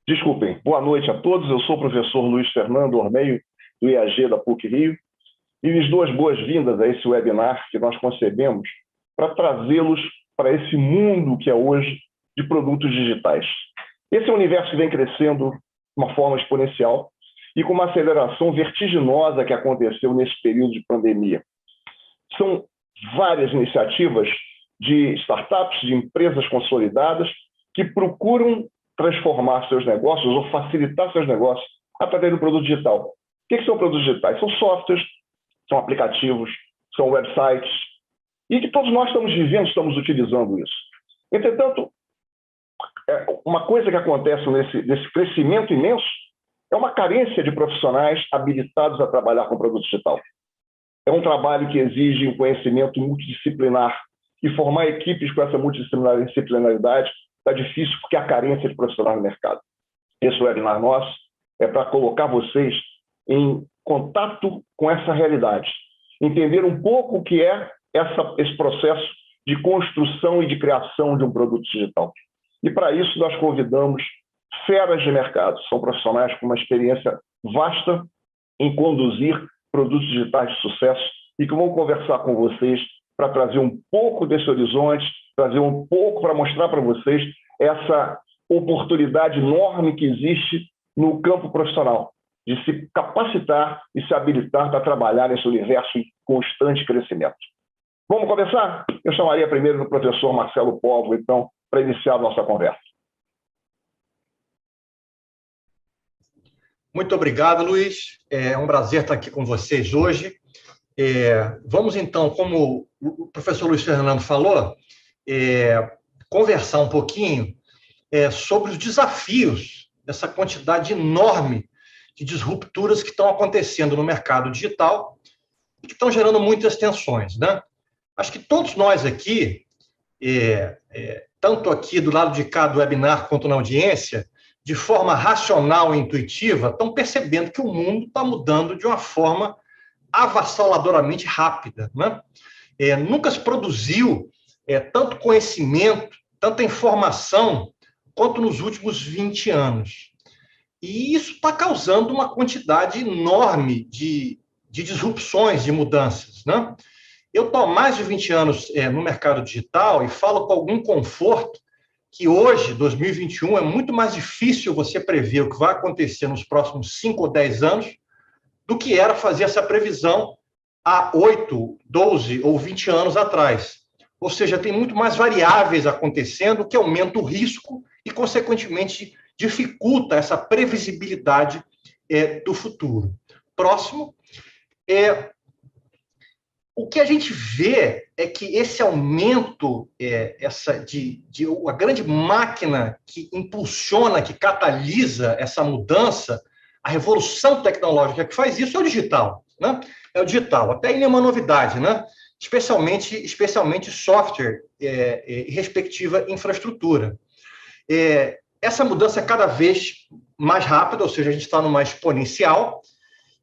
Desculpem, boa noite a todos. Eu sou o professor Luiz Fernando Ormeio, do IAG da PUC-Rio, e lhes dou as boas-vindas a esse webinar que nós concebemos para trazê-los para esse mundo que é hoje de produtos digitais. Esse é um universo que vem crescendo de uma forma exponencial e com uma aceleração vertiginosa que aconteceu nesse período de pandemia. São várias iniciativas de startups, de empresas consolidadas, que procuram transformar seus negócios ou facilitar seus negócios através do produto digital. O que são produtos digitais? São softwares, são aplicativos, são websites, e que todos nós estamos vivendo, estamos utilizando isso. Entretanto, uma coisa que acontece nesse crescimento imenso é uma carência de profissionais habilitados a trabalhar com produto digital. É um trabalho que exige um conhecimento multidisciplinar, e formar equipes com essa multidisciplinaridade está difícil porque há carência de profissionais no mercado. Esse webinar nosso é para colocar vocês em contato com essa realidade, entender um pouco o que é esse processo de construção e de criação de um produto digital. E para isso nós convidamos feras de mercado, são profissionais com uma experiência vasta em conduzir produtos digitais de sucesso e que vão conversar com vocês para trazer um pouco desse horizonte, trazer um pouco para mostrar para vocês essa oportunidade enorme que existe no campo profissional, de se capacitar e se habilitar para trabalhar nesse universo em constante crescimento. Vamos começar? Eu chamaria primeiro o professor Marcelo Povo, então, para iniciar a nossa conversa. Muito obrigado, Luiz. É um prazer estar aqui com vocês hoje. Vamos, então, como o professor Luiz Fernando falou, conversar um pouquinho sobre os desafios dessa quantidade enorme de disrupturas que estão acontecendo no mercado digital e que estão gerando muitas tensões, né? Acho que todos nós aqui, tanto aqui do lado de cá do webinar quanto na audiência, de forma racional e intuitiva, estão percebendo que o mundo está mudando de uma forma avassaladoramente rápida, né? Nunca se produziu tanto conhecimento, tanta informação, quanto nos últimos 20 anos. E isso está causando uma quantidade enorme de disrupções, de mudanças, né? Eu estou há mais de 20 anos no mercado digital e falo com algum conforto que hoje, 2021, é muito mais difícil você prever o que vai acontecer nos próximos 5 ou 10 anos do que era fazer essa previsão há 8, 12 ou 20 anos atrás. Ou seja, tem muito mais variáveis acontecendo, que aumenta o risco e, consequentemente, dificulta essa previsibilidade do futuro. Próximo. O que a gente vê é que esse aumento, a grande máquina que impulsiona, que catalisa essa mudança, a revolução tecnológica que faz isso é o digital, né? É o digital, até aí nenhuma novidade, né? Especialmente software e respectiva infraestrutura. Essa mudança é cada vez mais rápida, ou seja, a gente está numa exponencial,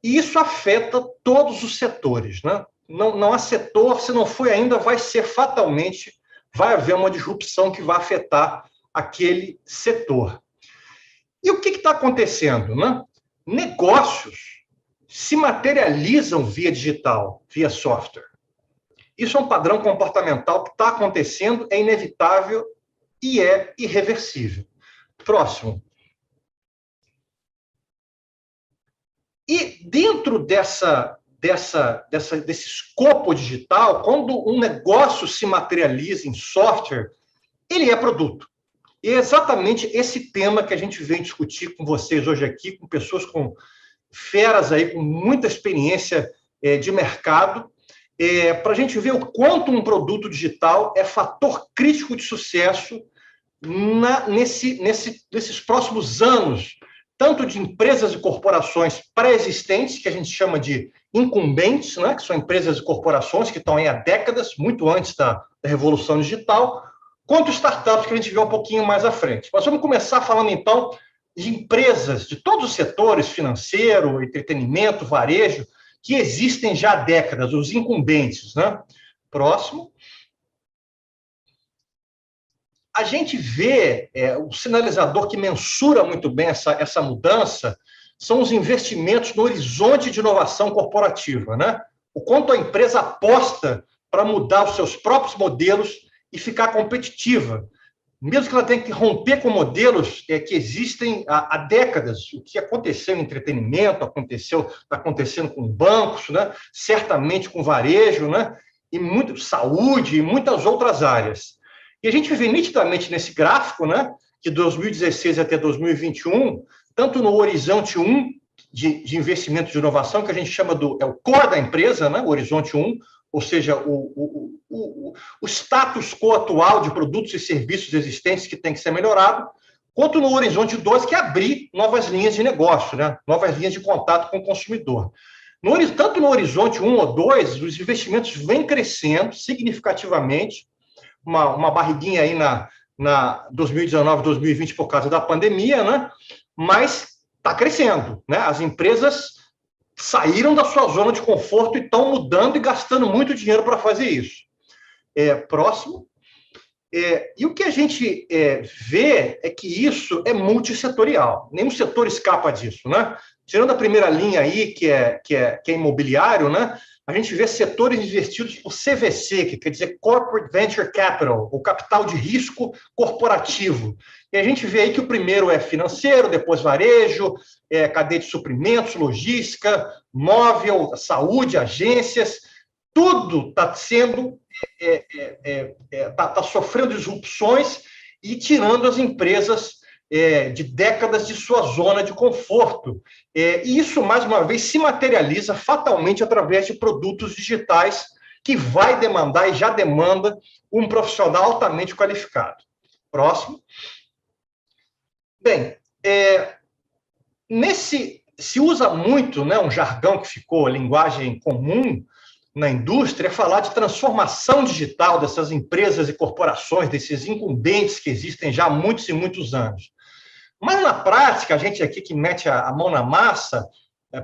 e isso afeta todos os setores, né? Não há setor, se não foi ainda, vai ser fatalmente, vai haver uma disrupção que vai afetar aquele setor. E o que está acontecendo, né? Negócios se materializam via digital, via software. Isso é um padrão comportamental que está acontecendo, é inevitável e é irreversível. Próximo. E dentro desse escopo digital, quando um negócio se materializa em software, ele é produto. E é exatamente esse tema que a gente vem discutir com vocês hoje aqui, com pessoas com feras aí, com muita experiência de mercado, para a gente ver o quanto um produto digital é fator crítico de sucesso nesses próximos anos, tanto de empresas e corporações pré-existentes, que a gente chama de incumbentes, né, que são empresas e corporações que estão aí há décadas, muito antes da revolução digital, quanto startups que a gente vê um pouquinho mais à frente. Mas vamos começar falando, então, de empresas de todos os setores, financeiro, entretenimento, varejo, que existem já há décadas, os incumbentes, né? Próximo. a gente vê o sinalizador que mensura muito bem essa mudança são os investimentos no horizonte de inovação corporativa, né? O quanto a empresa aposta para mudar os seus próprios modelos e ficar competitiva, mesmo que ela tenha que romper com modelos que existem há décadas. O que aconteceu em entretenimento, está acontecendo com bancos, né? Certamente com varejo, né? E saúde e muitas outras áreas. E a gente vê nitidamente nesse gráfico, né? De 2016 até 2021, tanto no horizonte 1 de investimento de inovação, que a gente chama é o core da empresa, né? O horizonte 1, ou seja, o status quo atual de produtos e serviços existentes que tem que ser melhorado, quanto no horizonte 2, que é abrir novas linhas de negócio, né? Novas linhas de contato com o consumidor. Tanto no horizonte 1 ou 2, os investimentos vêm crescendo significativamente, uma barriguinha aí na 2019, 2020 por causa da pandemia, né? Mas está crescendo, né? As empresas saíram da sua zona de conforto e estão mudando e gastando muito dinheiro para fazer isso. Próximo. E o que a gente vê é que isso é multissetorial. Nenhum setor escapa disso, né? Tirando a primeira linha aí, que é imobiliário, né? A gente vê setores investidos por CVC, que quer dizer Corporate Venture Capital, o capital de risco corporativo. E a gente vê aí que o primeiro é financeiro, depois varejo, cadeia de suprimentos, logística, móvel, saúde, agências. Tudo está sendo, está sofrendo disrupções e tirando as empresas de décadas de sua zona de conforto. E isso, mais uma vez, se materializa fatalmente através de produtos digitais que vai demandar e já demanda um profissional altamente qualificado. Próximo. Bem, se usa muito, né, um jargão que ficou linguagem comum na indústria, é falar de transformação digital dessas empresas e corporações, desses incumbentes que existem já há muitos e muitos anos. Mas, na prática, a gente aqui que mete a mão na massa,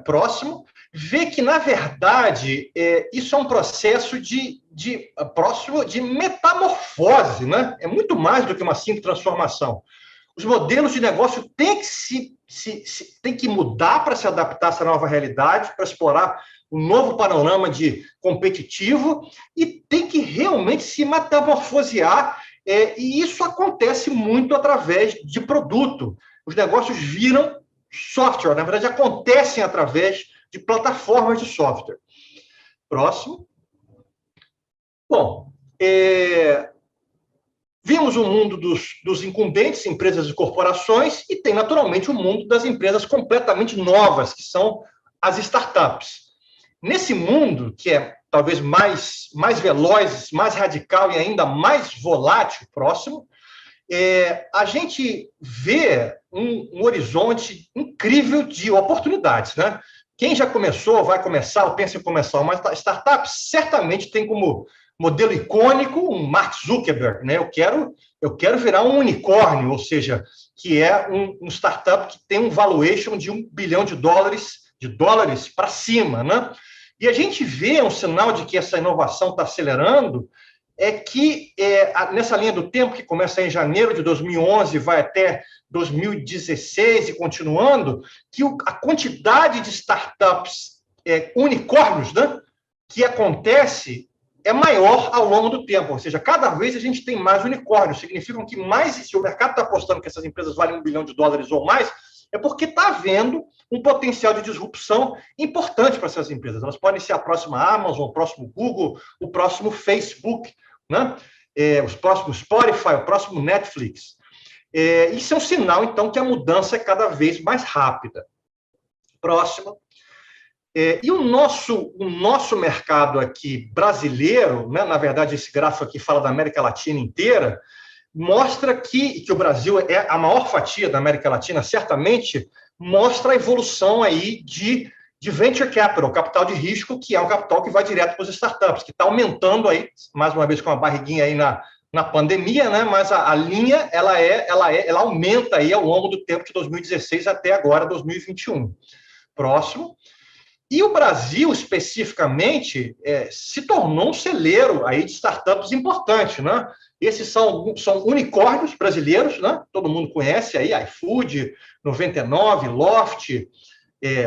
próximo, vê que, na verdade, isso é um processo próximo de metamorfose, né? É muito mais do que uma simples transformação. Os modelos de negócio têm que mudar para se adaptar a essa nova realidade, para explorar um novo panorama de competitivo e tem que realmente se metamorfosear. E isso acontece muito através de produto. Os negócios viram software, na verdade, acontecem através de plataformas de software. Próximo. Bom, vimos o mundo dos incumbentes, empresas e corporações, e tem, naturalmente, o mundo das empresas completamente novas, que são as startups. Nesse mundo, que é talvez mais veloz, mais radical e ainda mais volátil, próximo, a gente vê um horizonte incrível de oportunidades, né? Quem já começou, vai começar, ou pensa em começar uma startup, certamente tem como modelo icônico um Mark Zuckerberg, né? Eu quero virar um unicórnio, ou seja, que é um startup que tem um valuation de $1 bilhão para cima, né? E a gente vê um sinal de que essa inovação está acelerando, é que nessa linha do tempo, que começa em janeiro de 2011, vai até 2016 e continuando, que a quantidade de startups unicórnios, né, que acontece é maior ao longo do tempo. Ou seja, cada vez a gente tem mais unicórnios. Significa que se o mercado está apostando que essas empresas valem $1 bilhão ou mais, é porque está havendo um potencial de disrupção importante para essas empresas. Elas podem ser a próxima Amazon, o próximo Google, o próximo Facebook, né? Os próximos Spotify, o próximo Netflix. Isso é um sinal, então, que a mudança é cada vez mais rápida. Próximo. E o nosso mercado aqui brasileiro, né? Na verdade, esse gráfico aqui fala da América Latina inteira, mostra que o Brasil é a maior fatia da América Latina, certamente, mostra a evolução aí de venture capital, capital de risco, que é um capital que vai direto para as startups, que está aumentando aí, mais uma vez com uma barriguinha aí na pandemia, né? Mas a linha ela aumenta aí ao longo do tempo de 2016 até agora, 2021. Próximo. E o Brasil, especificamente, se tornou um celeiro aí de startups importante, né? Esses são unicórnios brasileiros, né? Todo mundo conhece aí, iFood, 99, Loft,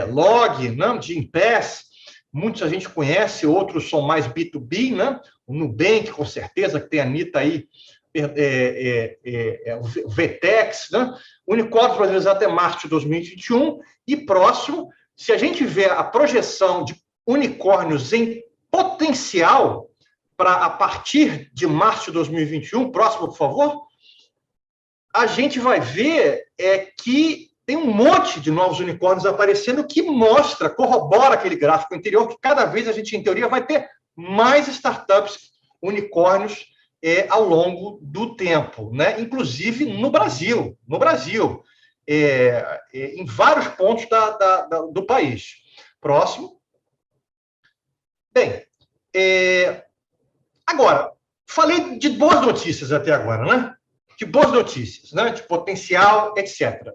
Log, né? Gympass, muita gente conhece, outros são mais B2B, né? O Nubank, com certeza, que tem a Anitta aí, o Vtex, né? Unicórnios brasileiros até março de 2021, e próximo, se a gente vê a projeção de unicórnios em potencial para a partir de março de 2021, próximo, por favor, a gente vai ver que tem um monte de novos unicórnios aparecendo que mostra, corrobora aquele gráfico anterior, que cada vez a gente, em teoria, vai ter mais startups unicórnios ao longo do tempo, né? Inclusive no Brasil, em vários pontos do país. Próximo. Bem, agora, falei de boas notícias até agora, né? De boas notícias, né? De potencial, etc.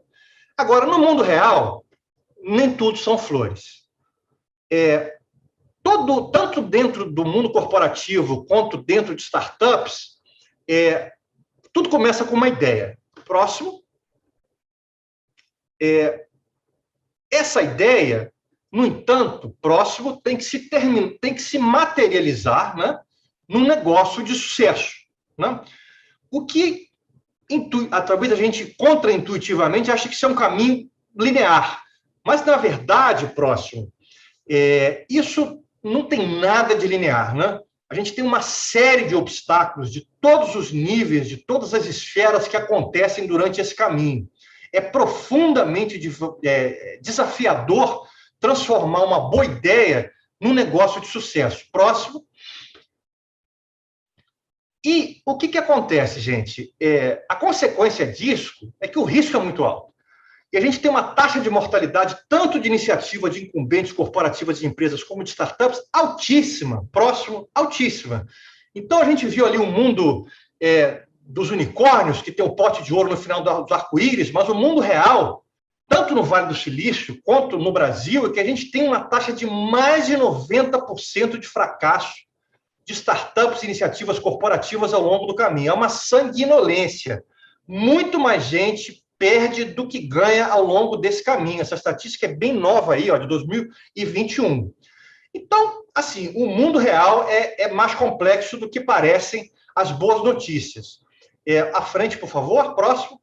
Agora, no mundo real, nem tudo são flores. Tanto dentro do mundo corporativo quanto dentro de startups, tudo começa com uma ideia. Próximo. Essa ideia, no entanto, próximo, tem que se materializar, né, num negócio de sucesso, né? O que, através da gente, contraintuitivamente, acha que isso é um caminho linear. Mas, na verdade, próximo, isso não tem nada de linear, né? A gente tem uma série de obstáculos de todos os níveis, de todas as esferas que acontecem durante esse caminho. É profundamente desafiador transformar uma boa ideia num negócio de sucesso. Próximo. E o que acontece, gente? A consequência disso é que o risco é muito alto. E a gente tem uma taxa de mortalidade, tanto de iniciativa de incumbentes corporativas de empresas como de startups, altíssima. Próximo, altíssima. Então, a gente viu ali um mundo dos unicórnios, que tem o pote de ouro no final dos arco-íris, mas o mundo real, tanto no Vale do Silício quanto no Brasil, é que a gente tem uma taxa de mais de 90% de fracasso de startups e iniciativas corporativas ao longo do caminho. É uma sanguinolência. Muito mais gente perde do que ganha ao longo desse caminho. Essa estatística é bem nova aí, ó, de 2021. Então, assim, o mundo real é mais complexo do que parecem as boas notícias. À frente, por favor, próximo.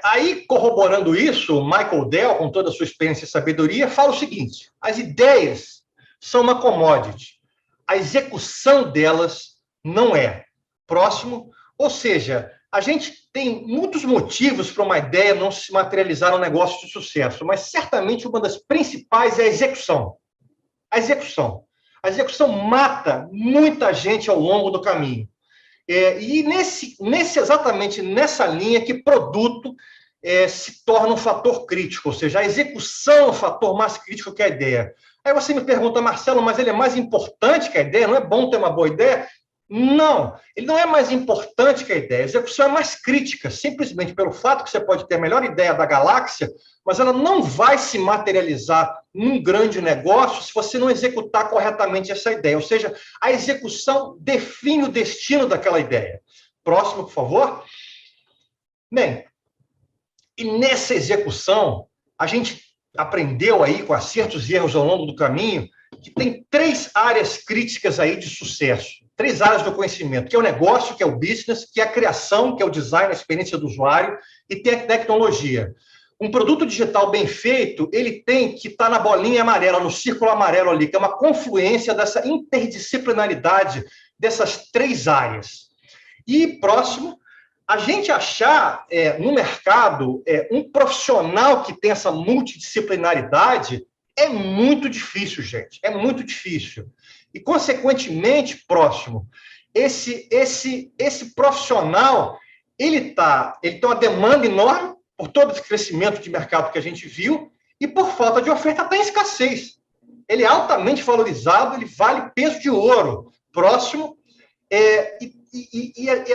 Aí, corroborando isso, o Michael Dell, com toda a sua experiência e sabedoria, fala o seguinte: as ideias são uma commodity, a execução delas não é. Próximo. Ou seja, a gente tem muitos motivos para uma ideia não se materializar num negócio de sucesso, mas certamente uma das principais é a execução. A execução. A execução mata muita gente ao longo do caminho. E exatamente nessa linha que produto se torna um fator crítico, ou seja, a execução é o fator mais crítico que a ideia. Aí você me pergunta, Marcelo, mas ele é mais importante que a ideia? Não é bom ter uma boa ideia? Não, ele não é mais importante que a ideia. A execução é mais crítica, simplesmente pelo fato que você pode ter a melhor ideia da galáxia, mas ela não vai se materializar num grande negócio se você não executar corretamente essa ideia. Ou seja, a execução define o destino daquela ideia. Próximo, por favor. Bem, e nessa execução, a gente aprendeu aí, com acertos e erros ao longo do caminho, que tem 3 áreas críticas aí de sucesso. 3 áreas do conhecimento, que é o negócio, que é o business, que é a criação, que é o design, a experiência do usuário, e tem a tecnologia. Um produto digital bem feito, ele tem que estar na bolinha amarela, no círculo amarelo ali, que é uma confluência dessa interdisciplinaridade dessas 3 áreas. E, próximo, a gente achar no mercado um profissional que tem essa multidisciplinaridade é muito difícil, gente. É muito difícil. E, consequentemente, próximo, esse profissional, ele tem uma demanda enorme por todo esse crescimento de mercado que a gente viu e por falta de oferta está em escassez. Ele é altamente valorizado, ele vale peso de ouro. Próximo, é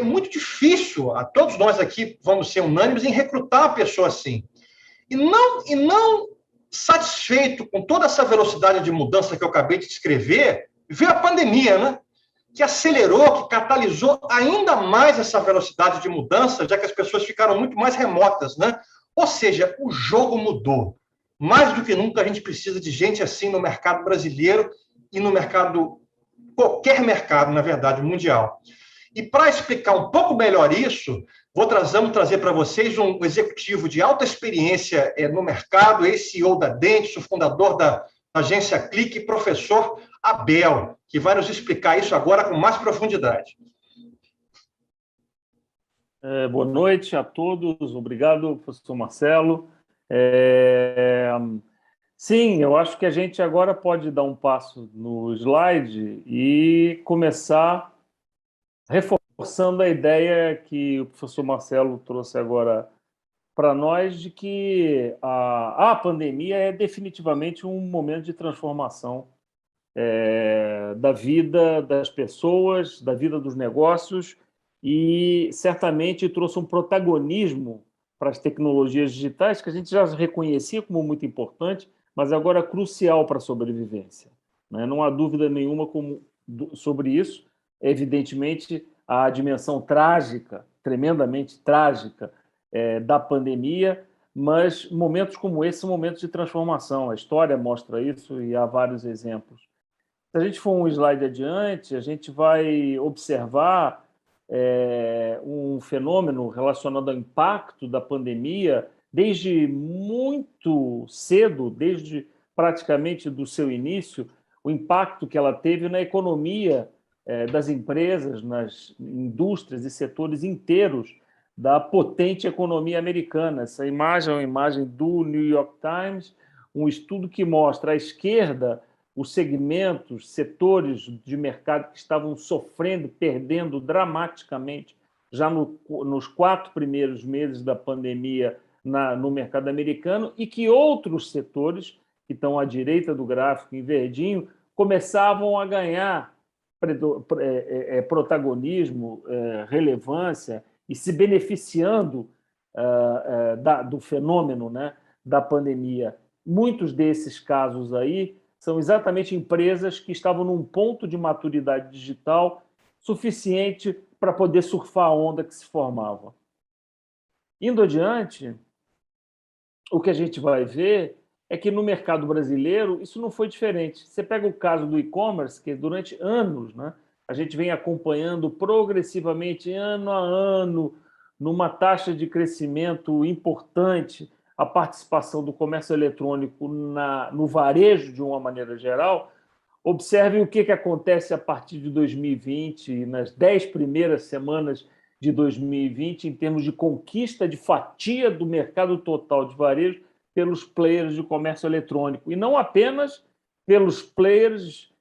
muito difícil, todos nós aqui vamos ser unânimes em recrutar uma pessoa assim. E não satisfeito com toda essa velocidade de mudança que eu acabei de descrever, veio a pandemia, né? Que acelerou, que catalisou ainda mais essa velocidade de mudança, já que as pessoas ficaram muito mais remotas, né? Ou seja, o jogo mudou. Mais do que nunca, a gente precisa de gente assim no mercado brasileiro e no mercado, qualquer mercado, na verdade, mundial. E para explicar um pouco melhor isso, vamos trazer para vocês um executivo de alta experiência no mercado, ex-CEO da Dentsu, fundador da agência Clique, professor Abel, que vai nos explicar isso agora com mais profundidade. Boa noite a todos, obrigado, professor Marcelo. Sim, eu acho que a gente agora pode dar um passo no slide e começar reforçando a ideia que o professor Marcelo trouxe agora para nós de que a pandemia é definitivamente um momento de transformação da vida das pessoas, da vida dos negócios, e certamente trouxe um protagonismo para as tecnologias digitais que a gente já reconhecia como muito importante, mas agora crucial para a sobrevivência, né? Não há dúvida nenhuma sobre isso. Evidentemente, a dimensão trágica, tremendamente trágica, da pandemia, mas momentos como esse são momentos de transformação. A história mostra isso e há vários exemplos. Se a gente for um slide adiante, a gente vai observar um fenômeno relacionado ao impacto da pandemia desde muito cedo, desde praticamente do seu início, o impacto que ela teve na economia das empresas, nas indústrias e setores inteiros da potente economia americana. Essa imagem é uma imagem do New York Times, um estudo que mostra à esquerda os segmentos, setores de mercado que estavam sofrendo, perdendo dramaticamente já nos 4 primeiros meses da pandemia no mercado americano, e que outros setores, que estão à direita do gráfico, em verdinho, começavam a ganhar protagonismo, relevância, e se beneficiando do fenômeno, né, da pandemia. Muitos desses casos aí são exatamente empresas que estavam num ponto de maturidade digital suficiente para poder surfar a onda que se formava. Indo adiante, o que a gente vai ver é que no mercado brasileiro isso não foi diferente. Você pega o caso do e-commerce, que durante anos, né, a gente vem acompanhando progressivamente, ano a ano, numa taxa de crescimento importante, a participação do comércio eletrônico no varejo, de uma maneira geral. Observe o que acontece a partir de 2020, nas 10 primeiras semanas de 2020, em termos de conquista de fatia do mercado total de varejo pelos players de comércio eletrônico, e não apenas pelos players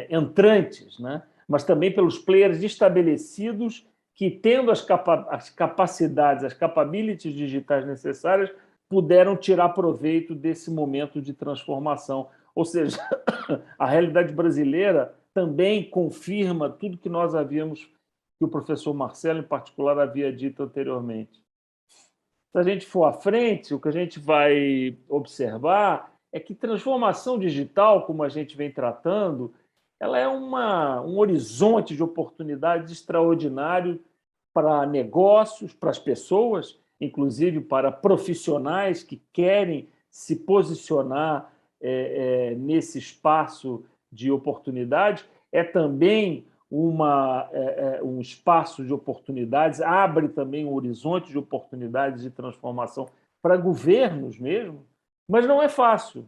entrantes, né? Mas também pelos players estabelecidos que, tendo as capacidades, as capabilities digitais necessárias, puderam tirar proveito desse momento de transformação. Ou seja, a realidade brasileira também confirma tudo que nós havíamos, que o professor Marcelo, em particular, havia dito anteriormente. Se a gente for à frente, o que a gente vai observar é que transformação digital, como a gente vem tratando, ela é um horizonte de oportunidades extraordinário para negócios, para as pessoas, inclusive para profissionais que querem se posicionar nesse espaço de oportunidade. É também um espaço de oportunidades, abre também um horizonte de oportunidades de transformação para governos mesmo, mas não é fácil.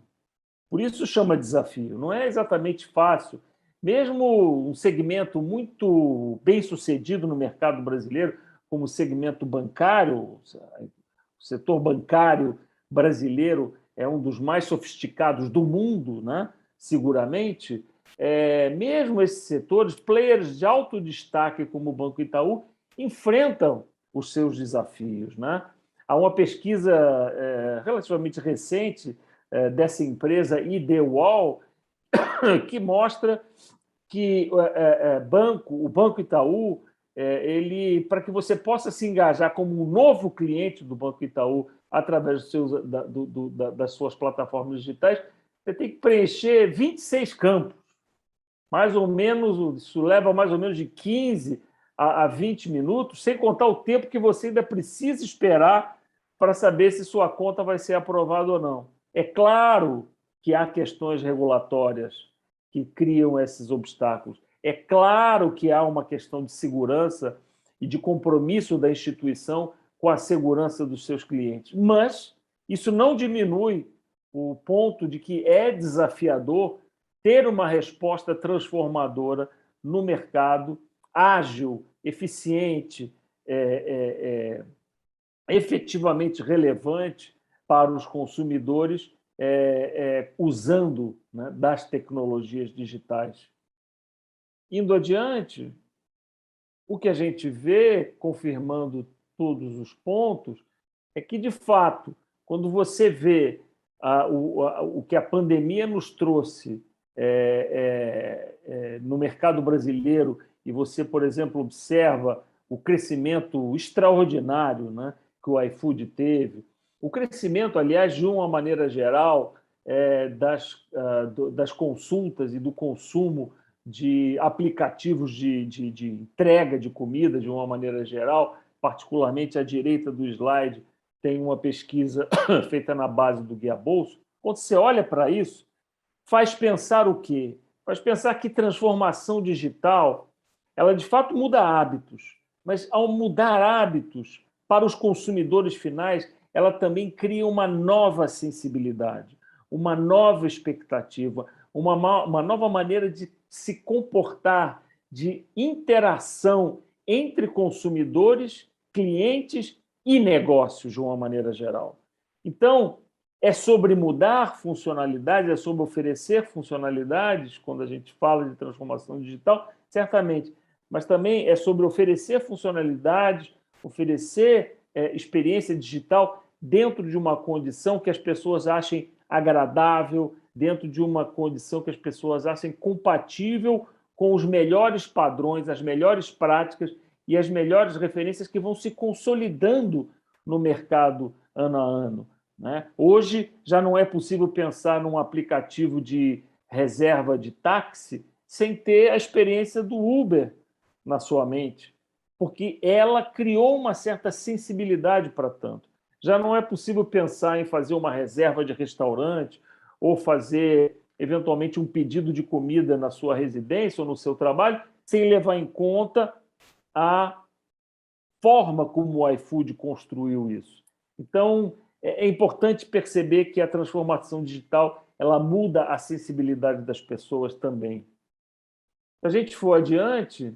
Por isso chama desafio. Não é exatamente fácil. Mesmo um segmento muito bem sucedido no mercado brasileiro, como o segmento bancário, o setor bancário brasileiro é um dos mais sofisticados do mundo, né? Seguramente. Mesmo esses setores, players de alto destaque como o Banco Itaú, enfrentam os seus desafios, né? Há uma pesquisa relativamente recente dessa empresa IDWall que mostra que o Banco Itaú, para que você possa se engajar como um novo cliente do Banco Itaú através das suas plataformas digitais, você tem que preencher 26 campos. mais ou menos, isso leva mais ou menos de 15 a 20 minutos, sem contar o tempo que você ainda precisa esperar para saber se sua conta vai ser aprovada ou não. É claro que há questões regulatórias que criam esses obstáculos. É claro que há uma questão de segurança e de compromisso da instituição com a segurança dos seus clientes. Mas isso não diminui o ponto de que é desafiador ter uma resposta transformadora no mercado, ágil, eficiente, efetivamente relevante para os consumidores, usando, né, das tecnologias digitais. Indo adiante, o que a gente vê, confirmando todos os pontos, é que, de fato, quando você vê o que a pandemia nos trouxe no mercado brasileiro, e você, por exemplo, observa o crescimento extraordinário, né, que o iFood teve, o crescimento, aliás, de uma maneira geral, das consultas e do consumo de aplicativos de entrega de comida, de uma maneira geral, particularmente à direita do slide, tem uma pesquisa feita na base do Guia Bolso. Quando você olha para isso, faz pensar o quê? Faz pensar que transformação digital, ela de fato muda hábitos, mas ao mudar hábitos para os consumidores finais, ela também cria uma nova sensibilidade, uma nova expectativa, uma nova maneira de se comportar, de interação entre consumidores, clientes e negócios, de uma maneira geral. Então, é sobre mudar funcionalidades, é sobre oferecer funcionalidades, quando a gente fala de transformação digital, certamente, mas também é sobre oferecer funcionalidades, oferecer experiência digital dentro de uma condição que as pessoas achem agradável, dentro de uma condição que as pessoas achem compatível com os melhores padrões, as melhores práticas e as melhores referências que vão se consolidando no mercado ano a ano, né? Hoje já não é possível pensar num aplicativo de reserva de táxi sem ter a experiência do Uber na sua mente, porque ela criou uma certa sensibilidade para tanto. Já não é possível pensar em fazer uma reserva de restaurante ou fazer, eventualmente, um pedido de comida na sua residência ou no seu trabalho sem levar em conta a forma como o iFood construiu isso. Então, é importante perceber que a transformação digital ela muda a sensibilidade das pessoas também. Se a gente for adiante,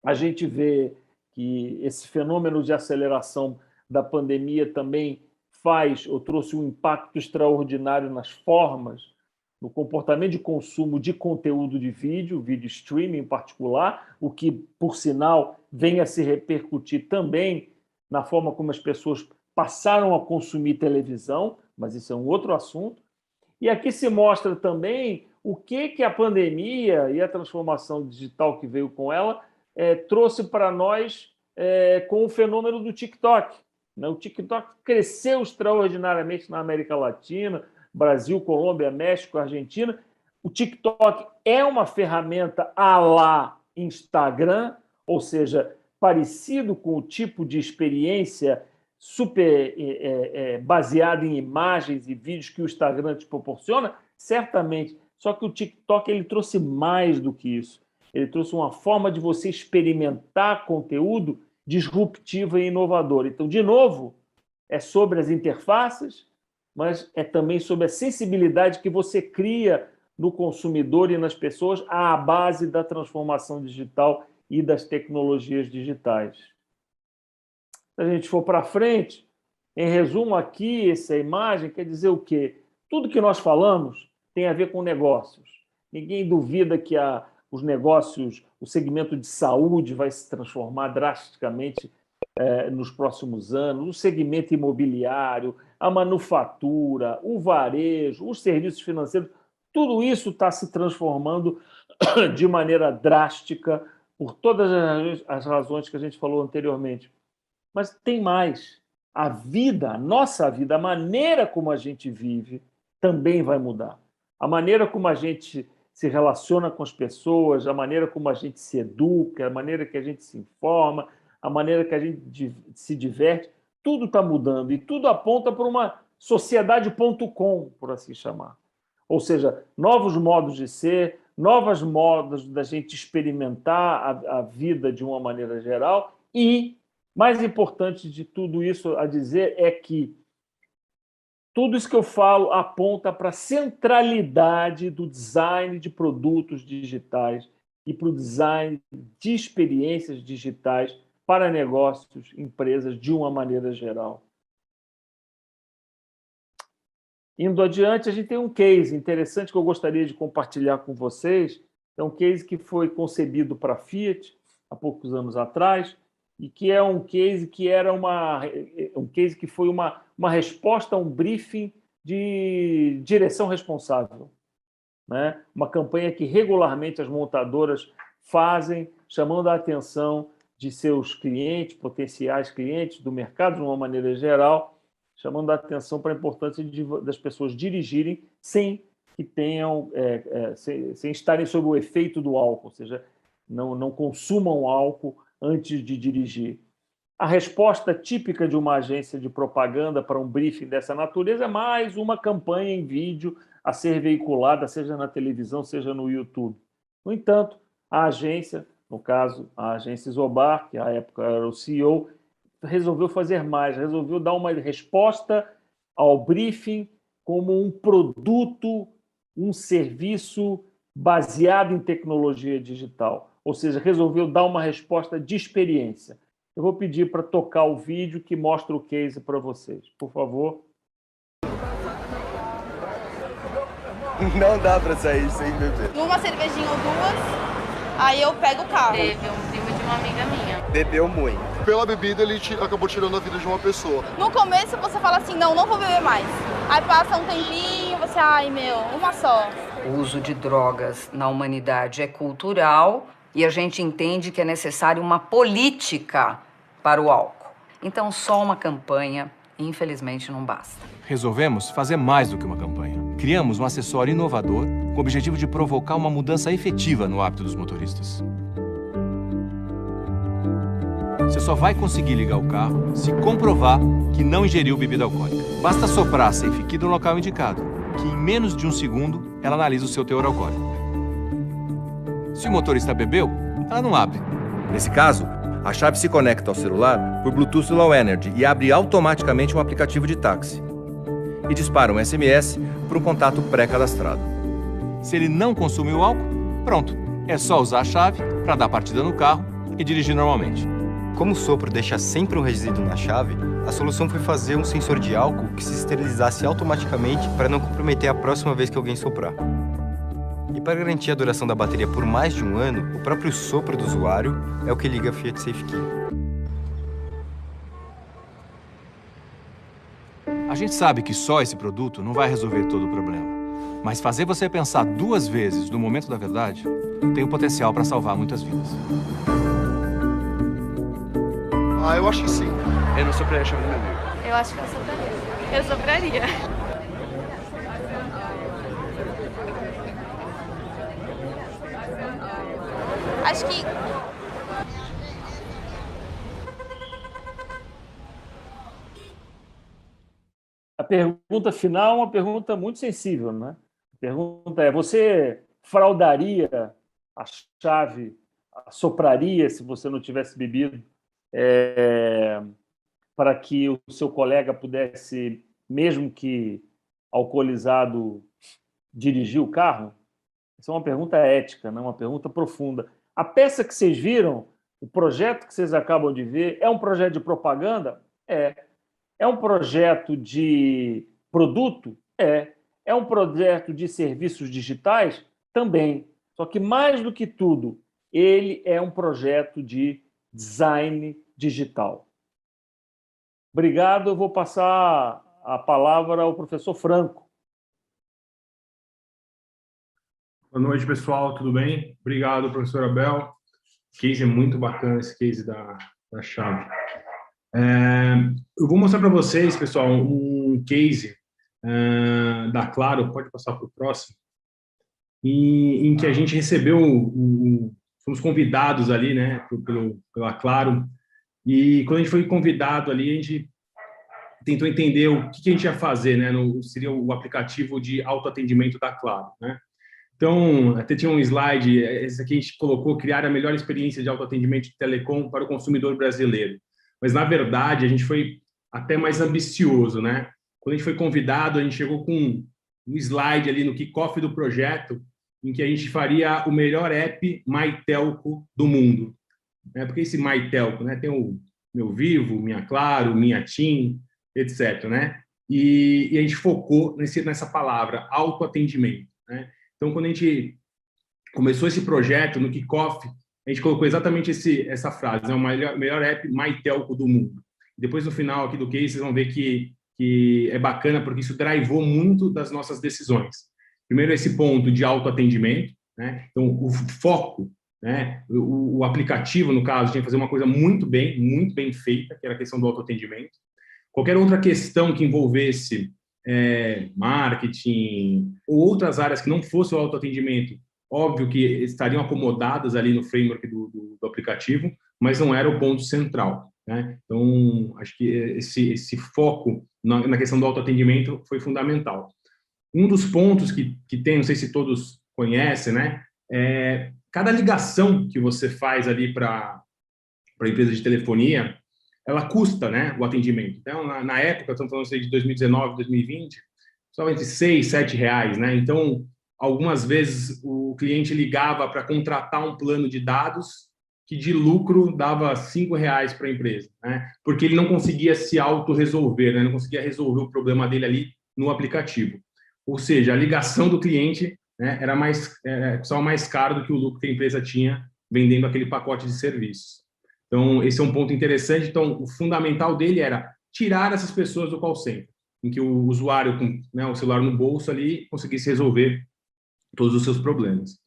a gente vê que esse fenômeno de aceleração da pandemia também faz ou trouxe um impacto extraordinário nas formas, no comportamento de consumo de conteúdo de vídeo streaming em particular, o que, por sinal, vem a se repercutir também na forma como as pessoas passaram a consumir televisão, mas isso é um outro assunto. E aqui se mostra também o que a pandemia e a transformação digital que veio com ela trouxe para nós com o fenômeno do TikTok. Né? O TikTok cresceu extraordinariamente na América Latina, Brasil, Colômbia, México, Argentina. O TikTok é uma ferramenta à la Instagram, ou seja, parecido com o tipo de experiência super baseada em imagens e vídeos que o Instagram te proporciona, certamente. Só que o TikTok ele trouxe mais do que isso. Ele trouxe uma forma de você experimentar conteúdo disruptiva e inovadora. Então, de novo, é sobre as interfaces, mas é também sobre a sensibilidade que você cria no consumidor e nas pessoas à base da transformação digital e das tecnologias digitais. Se a gente for para frente, em resumo aqui, essa imagem quer dizer o quê? Tudo que nós falamos tem a ver com negócios. Ninguém duvida que os negócios, o segmento de saúde vai se transformar drasticamente nos próximos anos, o segmento imobiliário, a manufatura, o varejo, os serviços financeiros, tudo isso está se transformando de maneira drástica por todas as razões que a gente falou anteriormente. Mas tem mais. A vida, a nossa vida, a maneira como a gente vive também vai mudar. A maneira como a gente se relaciona com as pessoas, a maneira como a gente se educa, a maneira que a gente se informa, a maneira que a gente se diverte, tudo está mudando e tudo aponta para uma sociedade.com, por assim chamar. Ou seja, novos modos de ser, novos modos da gente experimentar a vida de uma maneira geral e, mais importante de tudo isso a dizer, é que tudo isso que eu falo aponta para a centralidade do design de produtos digitais e para o design de experiências digitais para negócios, empresas, de uma maneira geral. Indo adiante, a gente tem um case interessante que eu gostaria de compartilhar com vocês. É um case que foi concebido para a Fiat há poucos anos atrás e que é um case que era que foi uma resposta a um briefing de direção responsável, né? Uma campanha que regularmente as montadoras fazem, chamando a atenção de seus clientes, potenciais clientes do mercado de uma maneira geral, chamando a atenção para a importância das pessoas dirigirem sem que tenham, sem estarem sob o efeito do álcool, ou seja, não consumam álcool antes de dirigir. A resposta típica de uma agência de propaganda para um briefing dessa natureza é mais uma campanha em vídeo a ser veiculada, seja na televisão, seja no YouTube. No entanto, a agência, no caso, a agência Isobar, que à época era o CEO, resolveu fazer mais, resolveu dar uma resposta ao briefing como um produto, um serviço baseado em tecnologia digital. Ou seja, resolveu dar uma resposta de experiência. Eu vou pedir para tocar o vídeo que mostra o case para vocês. Por favor. Não dá para sair sem beber. Uma cervejinha ou duas, aí eu pego o carro. Teve um primo de uma amiga minha. Bebeu muito. Pela bebida, ele acabou tirando a vida de uma pessoa. No começo, você fala assim, não vou beber mais. Aí passa um tempinho, você, ai meu, uma só. O uso de drogas na humanidade é cultural e a gente entende que é necessário uma política para o álcool. Então, só uma campanha, infelizmente, não basta. Resolvemos fazer mais do que uma campanha. Criamos um acessório inovador com o objetivo de provocar uma mudança efetiva no hábito dos motoristas. Você só vai conseguir ligar o carro se comprovar que não ingeriu bebida alcoólica. Basta soprar a Safe Key no local indicado, que em menos de um segundo ela analisa o seu teor alcoólico. Se o motorista bebeu, ela não abre. Nesse caso, a chave se conecta ao celular por Bluetooth Low Energy e abre automaticamente um aplicativo de táxi. E dispara um SMS para um contato pré-cadastrado. Se ele não consumiu álcool, pronto. É só usar a chave para dar partida no carro e dirigir normalmente. Como o sopro deixa sempre um resíduo na chave, a solução foi fazer um sensor de álcool que se esterilizasse automaticamente para não comprometer a próxima vez que alguém soprar. E para garantir a duração da bateria por mais de um ano, o próprio sopro do usuário é o que liga a Fiat Safe Key. A gente sabe que só esse produto não vai resolver todo o problema. Mas fazer você pensar duas vezes no momento da verdade tem o potencial para salvar muitas vidas. Ah, eu acho que sim. Eu não sopraria a chave do meu amigo. Eu acho que eu sopraria. Eu sopraria. Acho que... A pergunta final é uma pergunta muito sensível, né? A pergunta é, você fraudaria a chave, sopraria se você não tivesse bebido, para que o seu colega pudesse, mesmo que alcoolizado, dirigir o carro? Essa é uma pergunta ética, né? Uma pergunta profunda. A peça que vocês viram, o projeto que vocês acabam de ver, é um projeto de propaganda? É. É um projeto de produto? É. É um projeto de serviços digitais? Também. Só que, mais do que tudo, ele é um projeto de design digital. Obrigado. Eu vou passar a palavra ao professor Franco. Boa noite, pessoal. Tudo bem? Obrigado, professor Abel. Case é muito bacana, esse case da chave. Eu vou mostrar para vocês, pessoal, um case da Claro. Pode passar para o próximo. em que a gente recebeu, fomos convidados ali, né, pela Claro, e quando a gente foi convidado ali, a gente tentou entender o que a gente ia fazer, né, seria o aplicativo de autoatendimento da Claro, né. Então, até tinha um slide, esse aqui a gente colocou, criar a melhor experiência de autoatendimento de telecom para o consumidor brasileiro. Mas, na verdade, a gente foi até mais ambicioso, né? Quando a gente foi convidado, a gente chegou com um slide ali no kickoff do projeto, em que a gente faria o melhor app MyTelco do mundo. Porque esse MyTelco, né? Tem o Meu Vivo, Minha Claro, Minha TIM, etc., né? E a gente focou nessa palavra, autoatendimento, né? Então, quando a gente começou esse projeto, no kickoff, a gente colocou exatamente essa frase, o melhor app MyTelco do mundo. Depois, no final aqui do case, vocês vão ver que é bacana, porque isso drivou muito das nossas decisões. Primeiro, esse ponto de autoatendimento, né? Então, o foco, né? O aplicativo, no caso, tinha que fazer uma coisa muito bem feita, que era a questão do autoatendimento. Qualquer outra questão que envolvesse marketing ou outras áreas que não fosse o autoatendimento, óbvio que estariam acomodadas ali no framework do aplicativo, mas não era o ponto central, né? Então, acho que esse foco na questão do autoatendimento foi fundamental. Um dos pontos que tem, não sei se todos conhecem, né? Cada ligação que você faz ali para a empresa de telefonia, ela custa, né, o atendimento. Então, na época, estamos falando de 2019, 2020, só entre R$6, R$7, né? Então, algumas vezes o cliente ligava para contratar um plano de dados que de lucro dava R$5 para a empresa, né? Porque ele não conseguia se auto-resolver, né? Não conseguia resolver o problema dele ali no aplicativo. Ou seja, a ligação do cliente, né, era só mais caro do que o lucro que a empresa tinha vendendo aquele pacote de serviços. Então, esse é um ponto interessante. Então, o fundamental dele era tirar essas pessoas do call center, em que o usuário com, né, o celular no bolso ali conseguisse resolver todos os seus problemas.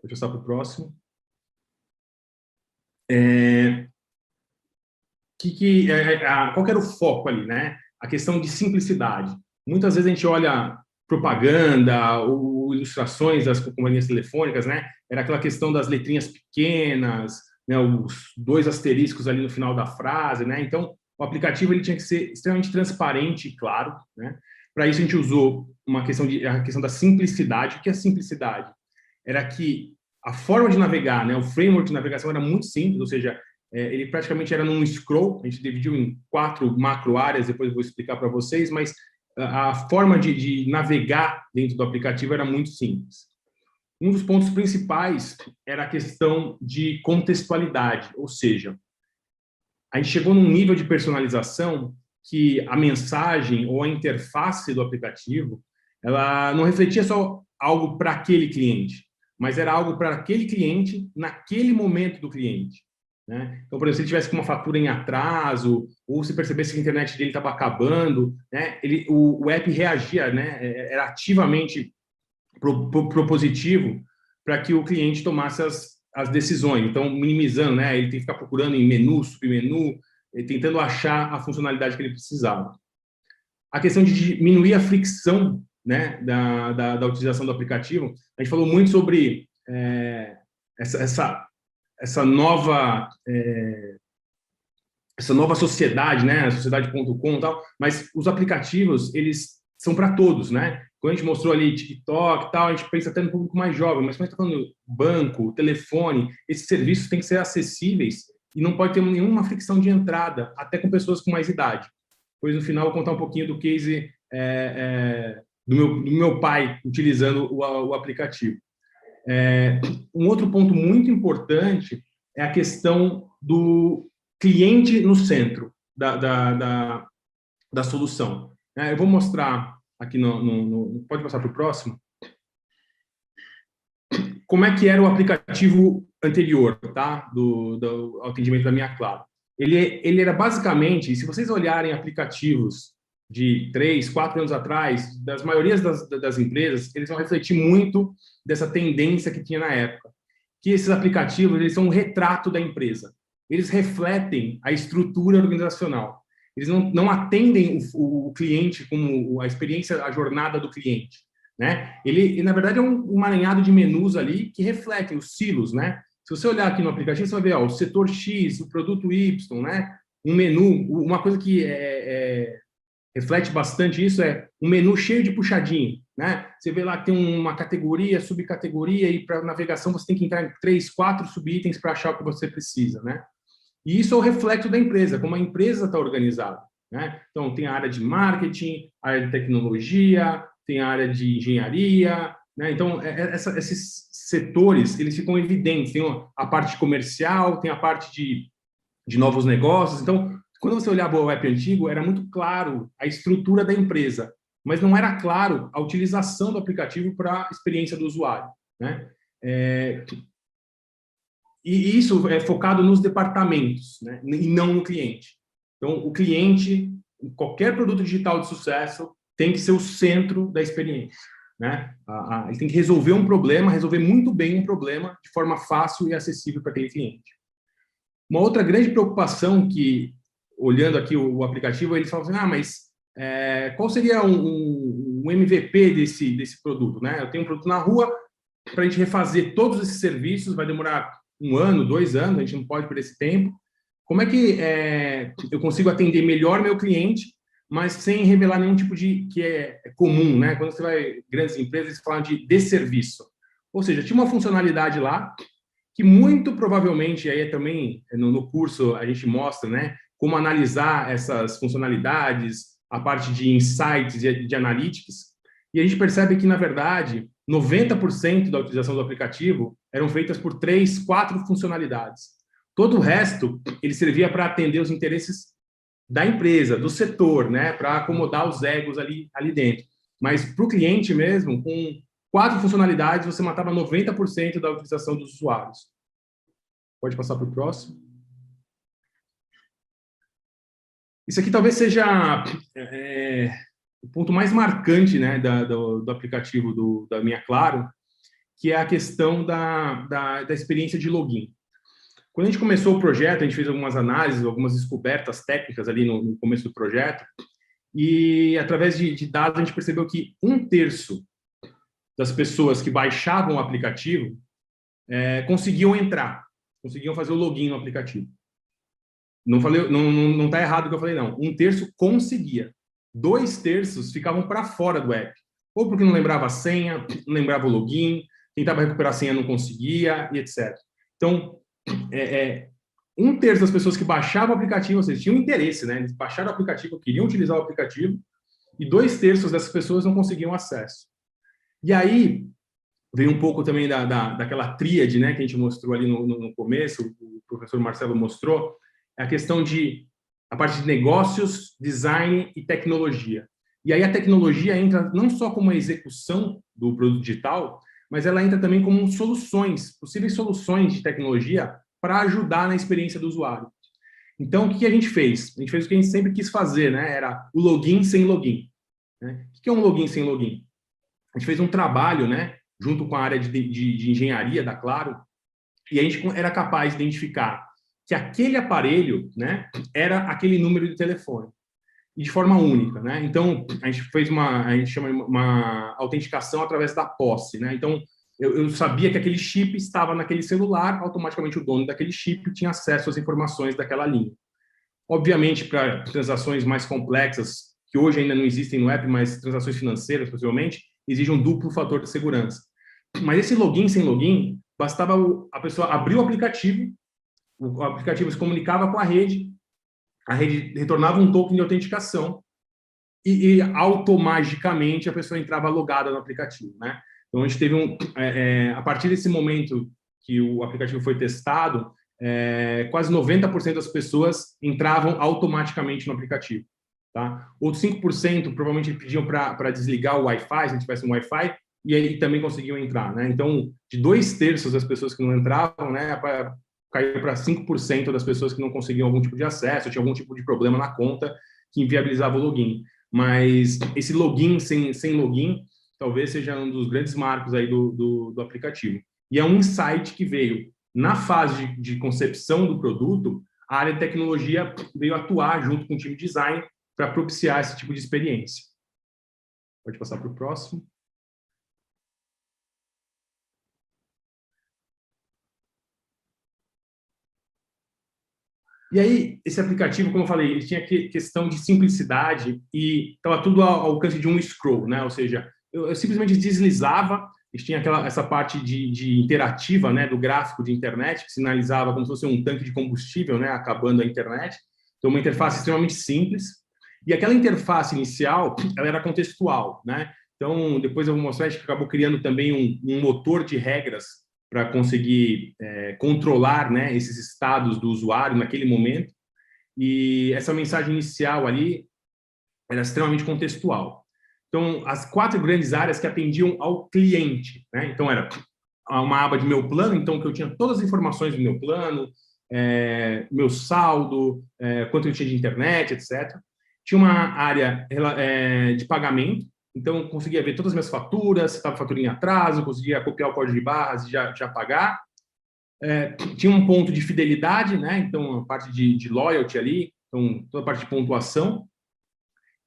Deixa eu passar para o próximo. Qual que era o foco ali, né? A questão de simplicidade. Muitas vezes a gente olha propaganda ou ilustrações das companhias telefônicas, né? Era aquela questão das letrinhas pequenas, né, os 2 asteriscos ali no final da frase, né? Então, o aplicativo ele tinha que ser extremamente transparente e claro, né? Para isso, a gente usou a questão da simplicidade. O que é simplicidade? Era que a forma de navegar, né, o framework de navegação era muito simples, ou seja, ele praticamente era num scroll, a gente dividiu em 4 macro áreas, depois eu vou explicar para vocês, mas a forma de navegar dentro do aplicativo era muito simples. Um dos pontos principais era a questão de contextualidade, ou seja, a gente chegou num nível de personalização que a mensagem ou a interface do aplicativo, ela não refletia só algo para aquele cliente, mas era algo para aquele cliente naquele momento do cliente, né? Então, por exemplo, se ele tivesse com uma fatura em atraso ou se percebesse que a internet dele estava acabando, né, o app reagia, né, era ativamente propositivo para que o cliente tomasse as decisões. Então, minimizando, né? Ele tem que ficar procurando em menu, submenu, tentando achar a funcionalidade que ele precisava. A questão de diminuir a fricção, né, da utilização do aplicativo. A gente falou muito sobre essa nova sociedade, né, a sociedade.com e tal, mas os aplicativos, eles são para todos, né? Quando a gente mostrou ali TikTok e tal, a gente pensa até no público mais jovem, mas quando a gente está falando banco, telefone, esses serviços têm que ser acessíveis e não pode ter nenhuma fricção de entrada, até com pessoas com mais idade. Depois, no final, eu vou contar um pouquinho do case do meu pai utilizando o aplicativo. Um outro ponto muito importante é a questão do cliente no centro da solução. Eu vou mostrar aqui pode passar para o próximo? Como é que era o aplicativo anterior, tá? Do atendimento da Minha Claro. Ele era basicamente, se vocês olharem aplicativos de 3, 4 anos atrás, das maiorias das empresas, eles vão refletir muito dessa tendência que tinha na época. Que esses aplicativos, eles são um retrato da empresa. Eles refletem a estrutura organizacional. Eles não atendem o cliente como a experiência, a jornada do cliente, né? Ele na verdade, é um emaranhado de menus ali que refletem os silos, né? Se você olhar aqui no aplicativo, você vai ver, ó, o setor X, o produto Y, né? Um menu, uma coisa que reflete bastante isso é um menu cheio de puxadinho, né? Você vê lá que tem uma categoria, subcategoria, e para navegação você tem que entrar em 3, 4 subitens para achar o que você precisa, né? E isso é o reflexo da empresa, como a empresa está organizada, né? Então, tem a área de marketing, a área de tecnologia, tem a área de engenharia, né? Então, esses setores, eles ficam evidentes. Tem a parte comercial, tem a parte de novos negócios. Então, quando você olhava o app antigo, era muito claro a estrutura da empresa, mas não era claro a utilização do aplicativo para a experiência do usuário, né? E isso é focado nos departamentos, né? E não no cliente. Então, o cliente, qualquer produto digital de sucesso, tem que ser o centro da experiência, né? Ele tem que resolver um problema, resolver muito bem um problema de forma fácil e acessível para aquele cliente. Uma outra grande preocupação que, olhando aqui o aplicativo, eles falam assim, mas qual seria um MVP desse produto, né? Eu tenho um produto na rua, para a gente refazer todos esses serviços, vai demorar 1 ano, 2 anos, a gente não pode perder esse tempo. Como é que eu consigo atender melhor meu cliente, mas sem revelar nenhum tipo de que é comum, né? Quando você vai grandes empresas, eles falam de desserviço. Ou seja, tinha uma funcionalidade lá que muito provavelmente, aí também no curso a gente mostra, né, como analisar essas funcionalidades, a parte de insights e de analytics, e a gente percebe que, na verdade, 90% da utilização do aplicativo eram feitas por 3, 4 funcionalidades. Todo o resto, ele servia para atender os interesses da empresa, do setor, né, para acomodar os egos ali dentro. Mas para o cliente mesmo, com 4 funcionalidades, você matava 90% da utilização dos usuários. Pode passar para o próximo. Isso aqui talvez seja o ponto mais marcante, né, do aplicativo da Minha Claro, que é a questão da experiência de login. Quando a gente começou o projeto, a gente fez algumas análises, algumas descobertas técnicas ali no começo do projeto, e através de dados a gente percebeu que 1/3 das pessoas que baixavam o aplicativo conseguiam entrar, conseguiam fazer o login no aplicativo. Não está errado o que eu falei, não. 1/3 conseguia. 2/3 ficavam para fora do app. Ou porque não lembrava a senha, não lembrava o login, tentava recuperar a senha, não conseguia, e etc. Então, 1/3 das pessoas que baixavam o aplicativo, ou seja, tinham interesse, né? Eles baixaram o aplicativo, queriam utilizar o aplicativo, e 2/3 dessas pessoas não conseguiam acesso. E aí, veio um pouco também daquela tríade, né, que a gente mostrou ali no começo, o professor Marcelo mostrou, a questão a parte de negócios, design e tecnologia. E aí a tecnologia entra não só como a execução do produto digital, mas ela entra também como possíveis soluções de tecnologia para ajudar na experiência do usuário. Então, o que a gente fez? A gente fez o que a gente sempre quis fazer, né? Era o login sem login. Né? O que é um login sem login? A gente fez um trabalho, né, junto com a área de engenharia da Claro, e a gente era capaz de identificar que aquele aparelho, né, era aquele número de telefone, e de forma única, né? Então, a gente fez a gente chama uma autenticação através da posse, né? Então, eu sabia que aquele chip estava naquele celular, automaticamente o dono daquele chip tinha acesso às informações daquela linha. Obviamente, para transações mais complexas, que hoje ainda não existem no app, mas transações financeiras, possivelmente, exige um duplo fator de segurança. Mas esse login sem login, bastava a pessoa abrir o aplicativo se comunicava com a rede retornava um token de autenticação e automaticamente a pessoa entrava logada no aplicativo, né? Então, a gente teve a partir desse momento que o aplicativo foi testado, quase 90% das pessoas entravam automaticamente no aplicativo, tá? Outros 5% provavelmente pediam para desligar o Wi-Fi, se não tivesse um Wi-Fi, e aí também conseguiam entrar, né? Então, de 2/3 das pessoas que não entravam, né, caiu para 5% das pessoas que não conseguiam algum tipo de acesso, tinha algum tipo de problema na conta que inviabilizava o login. Mas esse login sem login talvez seja um dos grandes marcos aí do aplicativo. E é um insight que veio na fase de concepção do produto, a área de tecnologia veio atuar junto com o time de design para propiciar esse tipo de experiência. Pode passar para o próximo. E aí, esse aplicativo, como eu falei, ele tinha questão de simplicidade e estava tudo ao alcance de um scroll, né? Ou seja, eu simplesmente deslizava, tinha essa parte de interativa, né, do gráfico de internet, que sinalizava como se fosse um tanque de combustível, né, acabando a internet. Então, uma interface extremamente simples. E aquela interface inicial, ela era contextual, né? Então, depois eu vou mostrar, a gente acabou criando também um motor de regras para conseguir controlar, né, esses estados do usuário naquele momento. E essa mensagem inicial ali era extremamente contextual. Então, as 4 grandes áreas que atendiam ao cliente, né? Então, era uma aba de meu plano, então, que eu tinha todas as informações do meu plano, meu saldo, quanto eu tinha de internet, etc. Tinha uma área de pagamento, então, eu conseguia ver todas as minhas faturas, se estava fatura em atraso, conseguia copiar o código de barras e já pagar. Tinha um ponto de fidelidade, né? Então, a parte de loyalty ali, então, toda a parte de pontuação.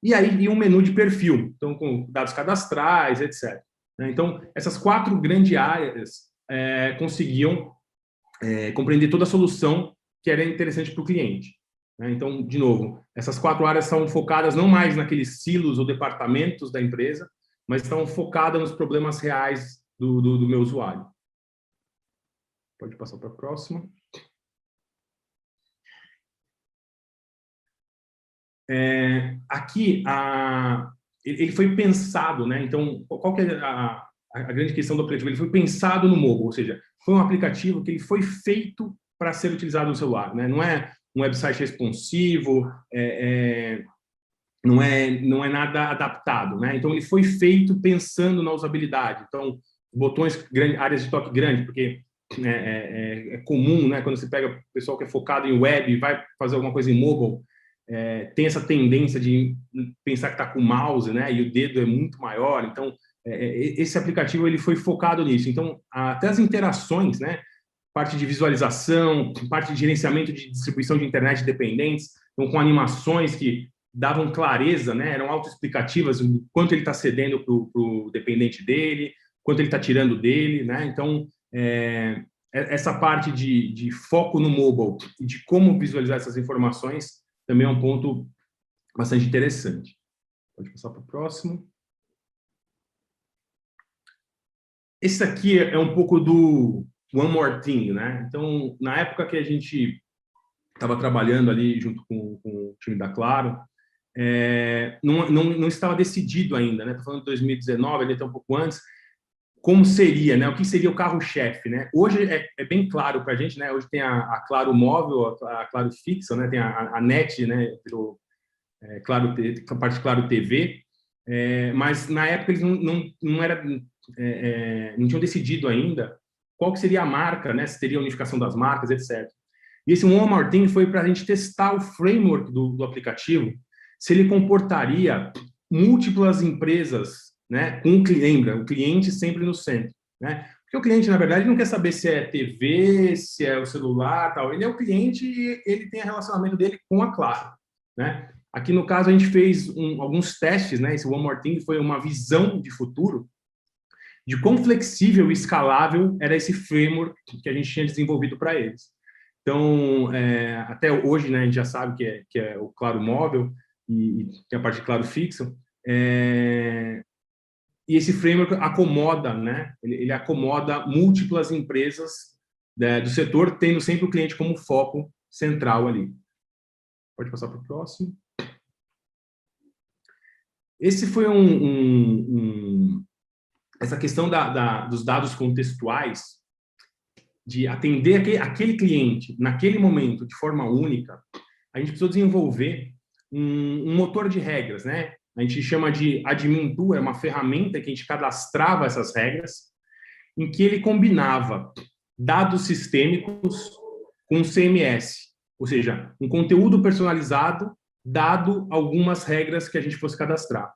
E aí, um menu de perfil, então, com dados cadastrais, etc. Então, essas 4 grandes áreas conseguiam compreender toda a solução que era interessante para o cliente. Então, de novo, essas 4 áreas estão focadas não mais naqueles silos ou departamentos da empresa, mas estão focadas nos problemas reais do meu usuário. Pode passar para a próxima. Aqui, ele foi pensado, né? Então, qual que é a grande questão do aplicativo? Ele foi pensado no mobile, ou seja, foi um aplicativo que ele foi feito para ser utilizado no celular, né? Não é um website responsivo, não é nada adaptado, né? Então, ele foi feito pensando na usabilidade. Então, botões grandes, áreas de toque grande, porque é comum, né? Quando você pega o pessoal que é focado em web e vai fazer alguma coisa em mobile, tem essa tendência de pensar que está com o mouse, né? E o dedo é muito maior. Então, esse aplicativo ele foi focado nisso. Então, até as interações, né? Parte de visualização, parte de gerenciamento de distribuição de internet dependentes, então, com animações que davam clareza, né? Eram autoexplicativas, o quanto ele está cedendo para o dependente dele, quanto ele está tirando dele, né? Então, essa parte de foco no mobile e de como visualizar essas informações também é um ponto bastante interessante. Pode passar para o próximo. Esse aqui é um pouco do One More Thing, né? Então, na época que a gente estava trabalhando ali junto com o time da Claro, não estava decidido ainda, né? Estou falando de 2019, ali até um pouco antes, como seria, né? O que seria o carro-chefe, né? Hoje é bem claro para a gente, né? Hoje tem a Claro Móvel, a Claro Fixa, né? Tem a NET, né? Claro, a parte de Claro TV, mas na época eles não tinham decidido ainda qual que seria a marca, né? Se teria unificação das marcas, etc. E esse One More Thing foi para a gente testar o framework do aplicativo, se ele comportaria múltiplas empresas, né, com o cliente sempre no centro, né? Porque o cliente, na verdade, não quer saber se é TV, se é o celular, tal. Ele é o cliente e ele tem o relacionamento dele com a Claro, né? Aqui, no caso, a gente fez alguns testes, né? Esse One More Thing foi uma visão de futuro de quão flexível e escalável era esse framework que a gente tinha desenvolvido para eles. Então, até hoje, né, a gente já sabe que é o Claro Móvel e tem a parte de Claro Fixa. E esse framework acomoda, né? Ele acomoda múltiplas empresas do setor, tendo sempre o cliente como foco central ali. Pode passar para o próximo. Esse foi essa questão dos dados contextuais, de atender aquele cliente naquele momento de forma única. A gente precisou desenvolver um motor de regras, né? A gente chama de Admin Tool, é uma ferramenta que a gente cadastrava essas regras, em que ele combinava dados sistêmicos com CMS, ou seja, um conteúdo personalizado dado algumas regras que a gente fosse cadastrar.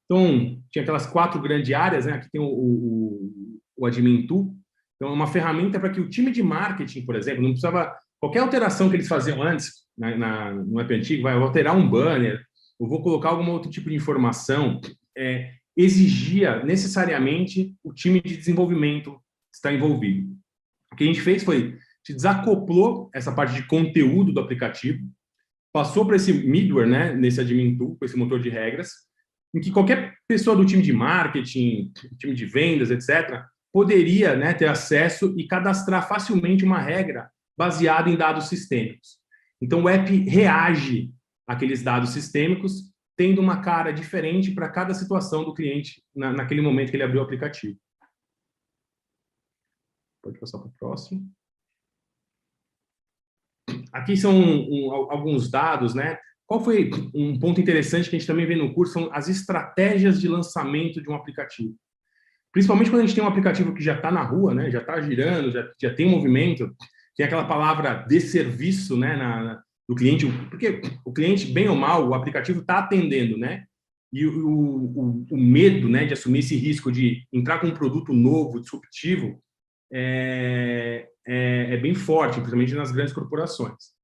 Então, tinha aquelas 4 grandes áreas, né? Aqui tem o Admin Tool. Então, é uma ferramenta para que o time de marketing, por exemplo, não precisava... Qualquer alteração que eles faziam antes, no app antigo, vai alterar um banner, eu vou colocar algum outro tipo de informação, exigia necessariamente o time de desenvolvimento estar envolvido. O que a gente fez foi se desacoplou essa parte de conteúdo do aplicativo, passou para esse middleware, né, nesse admin tool, com esse motor de regras, em que qualquer pessoa do time de marketing, time de vendas, etc., poderia, né, ter acesso e cadastrar facilmente uma regra baseada em dados sistêmicos. Então, o app reage àqueles dados sistêmicos, tendo uma cara diferente para cada situação do cliente naquele momento que ele abriu o aplicativo. Pode passar para o próximo. Aqui são alguns dados, né? Qual foi um ponto interessante que a gente também vê no curso? São as estratégias de lançamento de um aplicativo. Principalmente quando a gente tem um aplicativo que já está na rua, né? Já está girando, já tem movimento, tem aquela palavra de serviço, né? Do cliente, porque o cliente, bem ou mal, o aplicativo está atendendo, né? E o medo, né, de assumir esse risco de entrar com um produto novo, disruptivo, é bem forte, principalmente nas grandes corporações.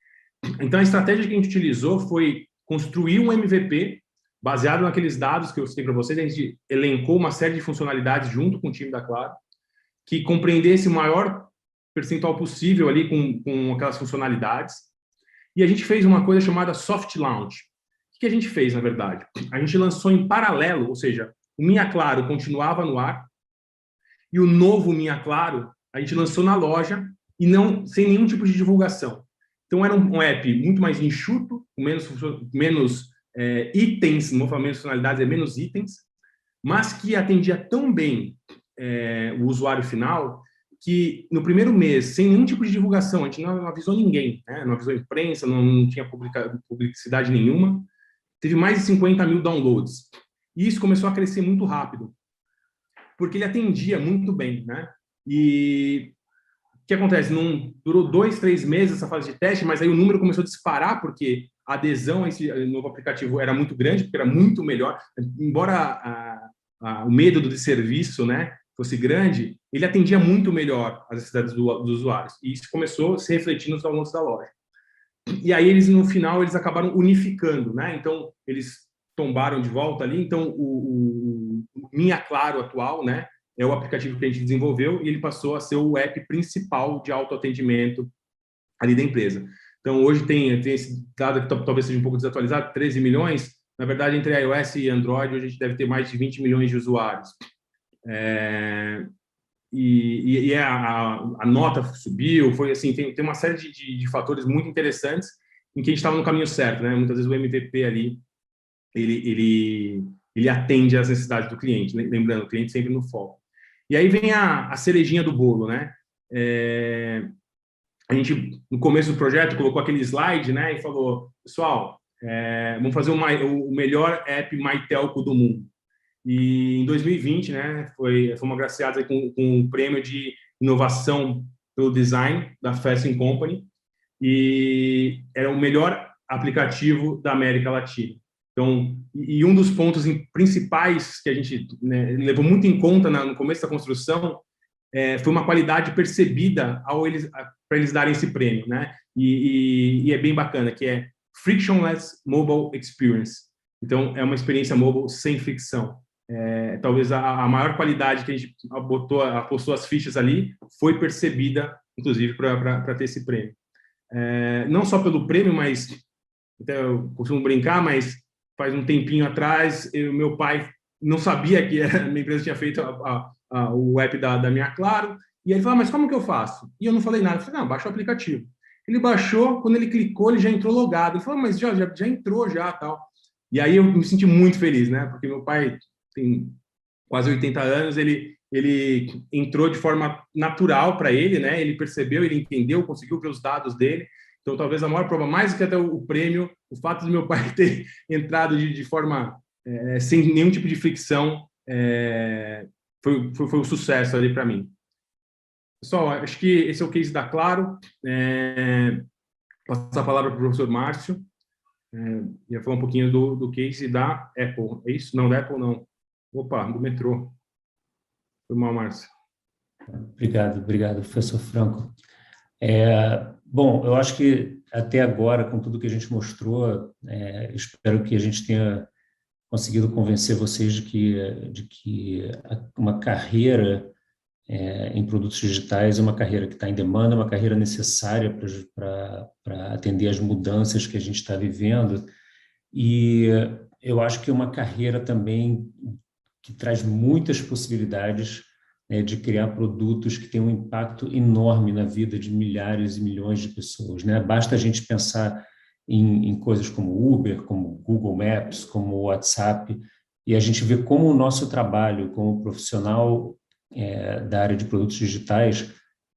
Então, a estratégia que a gente utilizou foi construir um MVP baseado naqueles dados que eu citei para vocês. A gente elencou uma série de funcionalidades junto com o time da Claro, que compreendesse o maior percentual possível ali com aquelas funcionalidades. E a gente fez uma coisa chamada soft launch. O que a gente fez, na verdade? A gente lançou em paralelo, ou seja, o Minha Claro continuava no ar e o novo Minha Claro a gente lançou na loja e não sem nenhum tipo de divulgação. Então, era um app muito mais enxuto, com menos itens, não vou falar menos funcionalidades, é menos itens, mas que atendia tão bem o usuário final que no primeiro mês, sem nenhum tipo de divulgação, a gente não avisou ninguém, né? Não avisou a imprensa, não tinha publicidade nenhuma, teve mais de 50 mil downloads. E isso começou a crescer muito rápido, porque ele atendia muito bem, né? E o que acontece? Não durou 2, 3 meses essa fase de teste, mas aí o número começou a disparar, porque a adesão a esse novo aplicativo era muito grande, porque era muito melhor. Embora o medo do desserviço, né, fosse grande, ele atendia muito melhor as necessidades dos usuários. E isso começou a se refletir nos downloads da loja. E aí, no final, eles acabaram unificando, né? Então, eles tombaram de volta ali. Então, o Minha Claro atual, né, é o aplicativo que a gente desenvolveu e ele passou a ser o app principal de autoatendimento ali da empresa. Então, hoje tem esse dado que talvez seja um pouco desatualizado, 13 milhões. Na verdade, entre iOS e Android, hoje a gente deve ter mais de 20 milhões de usuários. A nota subiu, foi assim, tem uma série de fatores muito interessantes em que a gente estava no caminho certo, né? Muitas vezes o MVP ali, ele atende às necessidades do cliente, lembrando, o cliente sempre no foco. E aí vem a cerejinha do bolo, né? A gente, no começo do projeto, colocou aquele slide, né? E falou, pessoal, vamos fazer o melhor app MyTelco do mundo. E em 2020, né, fomos agraciados com um prêmio de inovação pelo design da Fast & Company e era o melhor aplicativo da América Latina. Então, e um dos pontos principais que a gente, né, levou muito em conta no começo da construção foi uma qualidade percebida para eles darem esse prêmio, né? E é bem bacana, que é Frictionless Mobile Experience. Então, é uma experiência mobile sem fricção. Talvez a maior qualidade que a gente apostou as fichas ali foi percebida, inclusive, para ter esse prêmio. Não só pelo prêmio, mas até eu costumo brincar, mas faz um tempinho atrás, meu pai não sabia que a minha empresa tinha feito o app da Minha Claro, e ele falou, mas como que eu faço? E eu não falei nada, eu falei, não, baixa o aplicativo. Ele baixou, quando ele clicou, ele já entrou logado. Ele falou, mas já entrou já, tal. E aí eu me senti muito feliz, né? Porque meu pai tem quase 80 anos, ele entrou de forma natural para ele, né? Ele percebeu, ele entendeu, conseguiu ver os dados dele. Então, talvez a maior prova, mais do que até o prêmio, o fato do meu pai ter entrado de forma sem nenhum tipo de fricção, foi um sucesso ali para mim. Pessoal, acho que esse é o case da Claro. Passar a palavra para o professor Márcio. Ia falar um pouquinho do case da Apple. É isso? Não, da Apple não. Opa, do metrô. Foi mal, Márcio. Obrigado, professor Franco. Bom, eu acho que até agora, com tudo que a gente mostrou, espero que a gente tenha conseguido convencer vocês de que uma carreira em produtos digitais é uma carreira que está em demanda, uma carreira necessária para atender às mudanças que a gente está vivendo. E eu acho que é uma carreira também que traz muitas possibilidades, né, de criar produtos que têm um impacto enorme na vida de milhares e milhões de pessoas, né? Basta a gente pensar em coisas como Uber, como Google Maps, como WhatsApp, e a gente vê como o nosso trabalho como profissional da área de produtos digitais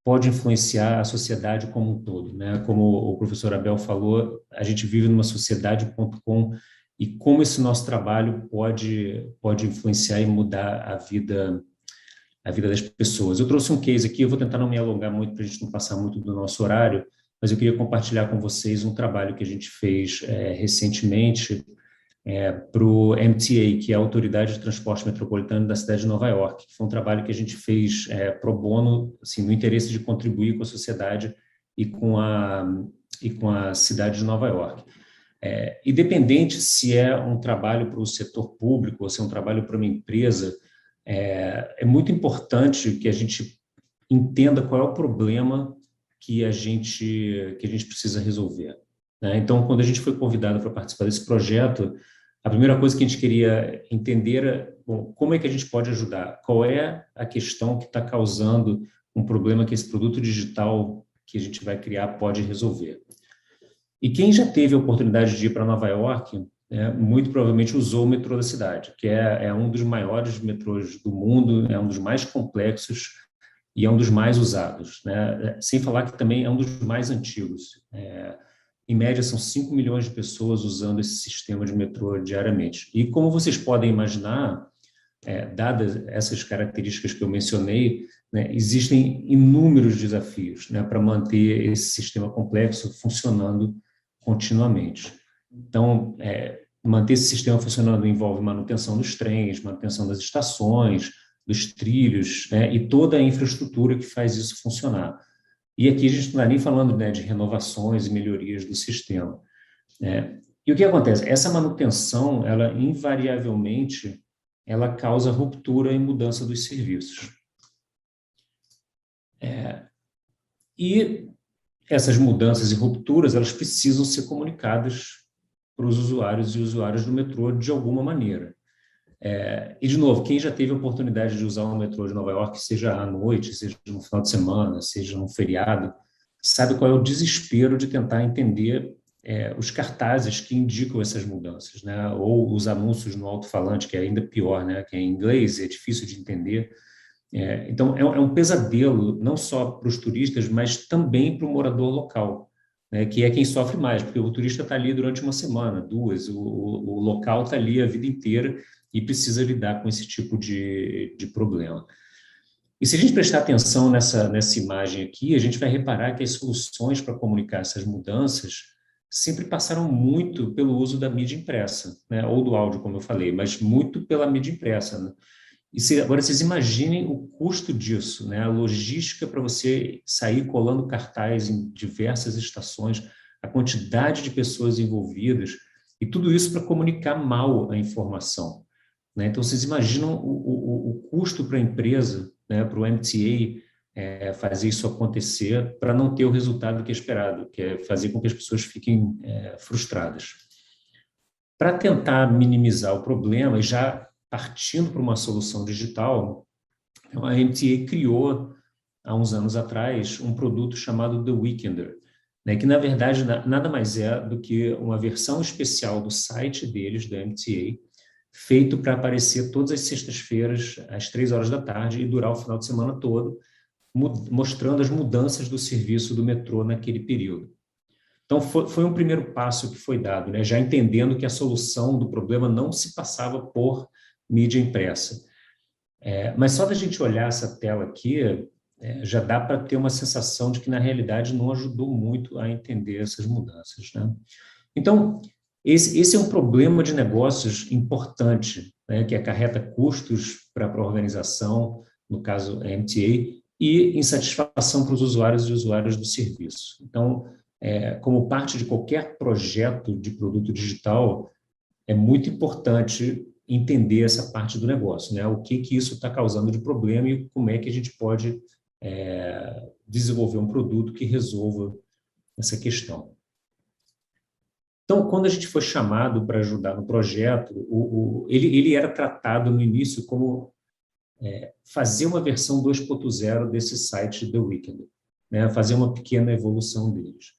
pode influenciar a sociedade como um todo, né? Como o professor Abel falou, a gente vive numa sociedade.com, e como esse nosso trabalho pode influenciar e mudar a vida das pessoas. Eu trouxe um case aqui, eu vou tentar não me alongar muito para a gente não passar muito do nosso horário, mas eu queria compartilhar com vocês um trabalho que a gente fez recentemente para o MTA, que é a Autoridade de Transporte Metropolitano da cidade de Nova York. Foi um trabalho que a gente fez pro bono, assim, no interesse de contribuir com a sociedade e com a cidade de Nova York. Independente se é um trabalho para o setor público ou se é um trabalho para uma empresa, é muito importante que a gente entenda qual é o problema que a gente precisa resolver, né? Então, quando a gente foi convidado para participar desse projeto, a primeira coisa que a gente queria entender era, bom, como é que a gente pode ajudar? Qual é a questão que está causando um problema que esse produto digital que a gente vai criar pode resolver? E quem já teve a oportunidade de ir para Nova York, muito provavelmente usou o metrô da cidade, que é um dos maiores metrôs do mundo, é um dos mais complexos e é um dos mais usados, né? Sem falar que também é um dos mais antigos. Em média, são 5 milhões de pessoas usando esse sistema de metrô diariamente. E como vocês podem imaginar, dadas essas características que eu mencionei, né, existem inúmeros desafios, né, para manter esse sistema complexo funcionando continuamente. Então, manter esse sistema funcionando envolve manutenção dos trens, manutenção das estações, dos trilhos, né, e toda a infraestrutura que faz isso funcionar. E aqui a gente não está nem falando, né, de renovações e melhorias do sistema. E o que acontece? Essa manutenção, ela invariavelmente, ela causa ruptura e mudança dos serviços. E essas mudanças e rupturas, elas precisam ser comunicadas para os usuários e usuários do metrô de alguma maneira. E, de novo, quem já teve a oportunidade de usar o metrô de Nova York, seja à noite, seja no final de semana, seja no feriado, sabe qual é o desespero de tentar entender os cartazes que indicam essas mudanças, né? Ou os anúncios no alto-falante, que é ainda pior, né? Que é em inglês, é difícil de entender. Então, é um pesadelo, não só para os turistas, mas também para o morador local, né? Que é quem sofre mais, porque o turista está ali durante uma semana, duas, o local está ali a vida inteira e precisa lidar com esse tipo de problema. E se a gente prestar atenção nessa imagem aqui, a gente vai reparar que as soluções para comunicar essas mudanças sempre passaram muito pelo uso da mídia impressa, né? Ou do áudio, como eu falei, mas muito pela mídia impressa, né? E agora vocês imaginem o custo disso, né? A logística para você sair colando cartaz em diversas estações, a quantidade de pessoas envolvidas, e tudo isso para comunicar mal a informação, né? Então, vocês imaginam o custo para a empresa, né, para o MTA, fazer isso acontecer para não ter o resultado que é esperado, que é fazer com que as pessoas fiquem frustradas. Para tentar minimizar o problema, e já partindo para uma solução digital, a MTA criou, há uns anos atrás, um produto chamado The Weekender, né, que, na verdade, nada mais é do que uma versão especial do site deles, da MTA, feito para aparecer todas as sextas-feiras, às 3 horas da tarde, e durar o final de semana todo, mostrando as mudanças do serviço do metrô naquele período. Então, foi um primeiro passo que foi dado, né, já entendendo que a solução do problema não se passava por mídia impressa. Mas só da gente olhar essa tela aqui, já dá para ter uma sensação de que, na realidade, não ajudou muito a entender essas mudanças, né? Então, esse é um problema de negócios importante, né, que acarreta custos para a organização, no caso a MTA, e insatisfação para os usuários e usuárias do serviço. Então, como parte de qualquer projeto de produto digital, é muito importante entender essa parte do negócio, né? O que isso está causando de problema e como é que a gente pode desenvolver um produto que resolva essa questão. Então, quando a gente foi chamado para ajudar no projeto, ele era tratado no início como fazer uma versão 2.0 desse site The Weekender, né? Fazer uma pequena evolução deles.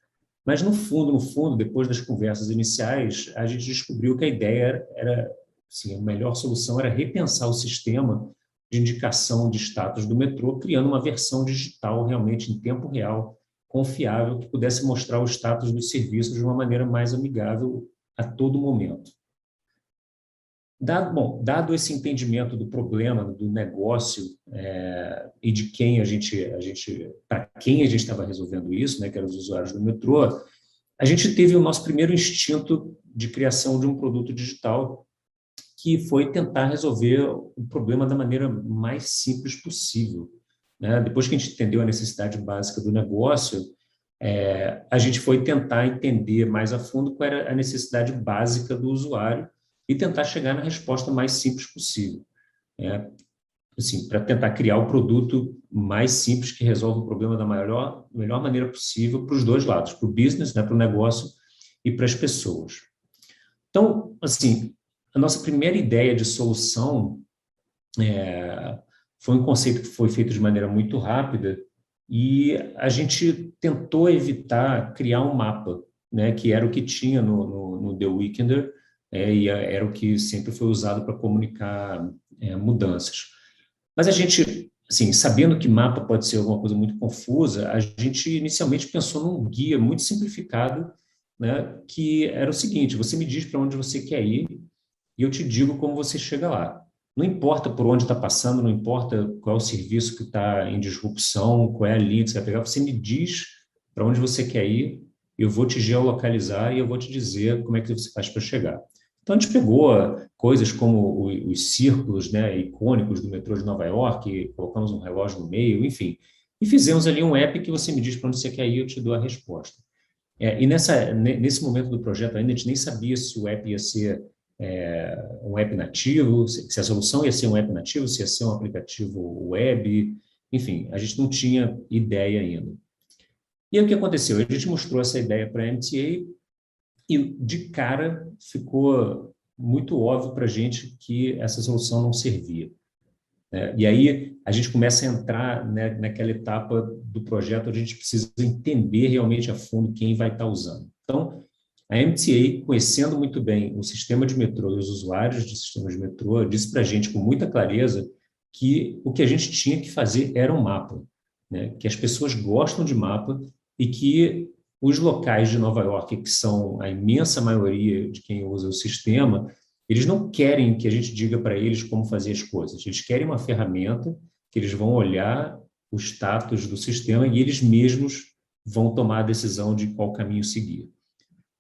Mas, no fundo, depois das conversas iniciais, a gente descobriu que a ideia era, assim, a melhor solução era repensar o sistema de indicação de status do metrô, criando uma versão digital realmente em tempo real, confiável, que pudesse mostrar o status dos serviços de uma maneira mais amigável a todo momento. Dado esse entendimento do problema, do negócio e de quem para quem a gente estava resolvendo isso, né, que eram os usuários do metrô, a gente teve o nosso primeiro instinto de criação de um produto digital, que foi tentar resolver o problema da maneira mais simples possível, né? Depois que a gente entendeu a necessidade básica do negócio, a gente foi tentar entender mais a fundo qual era a necessidade básica do usuário e tentar chegar na resposta mais simples possível. Assim, para tentar criar o produto mais simples que resolve o problema da melhor maneira possível para os dois lados, para o business, né, para o negócio e para as pessoas. Então, assim, a nossa primeira ideia de solução foi um conceito que foi feito de maneira muito rápida e a gente tentou evitar criar um mapa, né, que era o que tinha no The Weekender, e era o que sempre foi usado para comunicar mudanças. Mas a gente, assim, sabendo que mapa pode ser alguma coisa muito confusa, a gente inicialmente pensou num guia muito simplificado, né, que era o seguinte: você me diz para onde você quer ir e eu te digo como você chega lá. Não importa por onde está passando, não importa qual é o serviço que está em disrupção, qual é a linha que você vai pegar, você me diz para onde você quer ir, eu vou te geolocalizar e eu vou te dizer como é que você faz para chegar. Então, a gente pegou coisas como os círculos, né, icônicos do metrô de Nova York, colocamos um relógio no meio, enfim, e fizemos ali um app que você me diz para onde você quer ir, eu te dou a resposta. E nesse momento do projeto ainda, a gente nem sabia se o app ia ser um app nativo, se a solução ia ser um app nativo, se ia ser um aplicativo web, enfim, a gente não tinha ideia ainda. E aí, o que aconteceu? A gente mostrou essa ideia para a MTA e, de cara, ficou muito óbvio para a gente que essa solução não servia. E aí a gente começa a entrar, né, naquela etapa do projeto onde a gente precisa entender realmente a fundo quem vai estar usando. Então, a MTA, conhecendo muito bem o sistema de metrô e os usuários do sistema de metrô, disse para a gente com muita clareza que o que a gente tinha que fazer era um mapa, né? Que as pessoas gostam de mapa e que os locais de Nova York, que são a imensa maioria de quem usa o sistema, eles não querem que a gente diga para eles como fazer as coisas. Eles querem uma ferramenta que eles vão olhar o status do sistema e eles mesmos vão tomar a decisão de qual caminho seguir.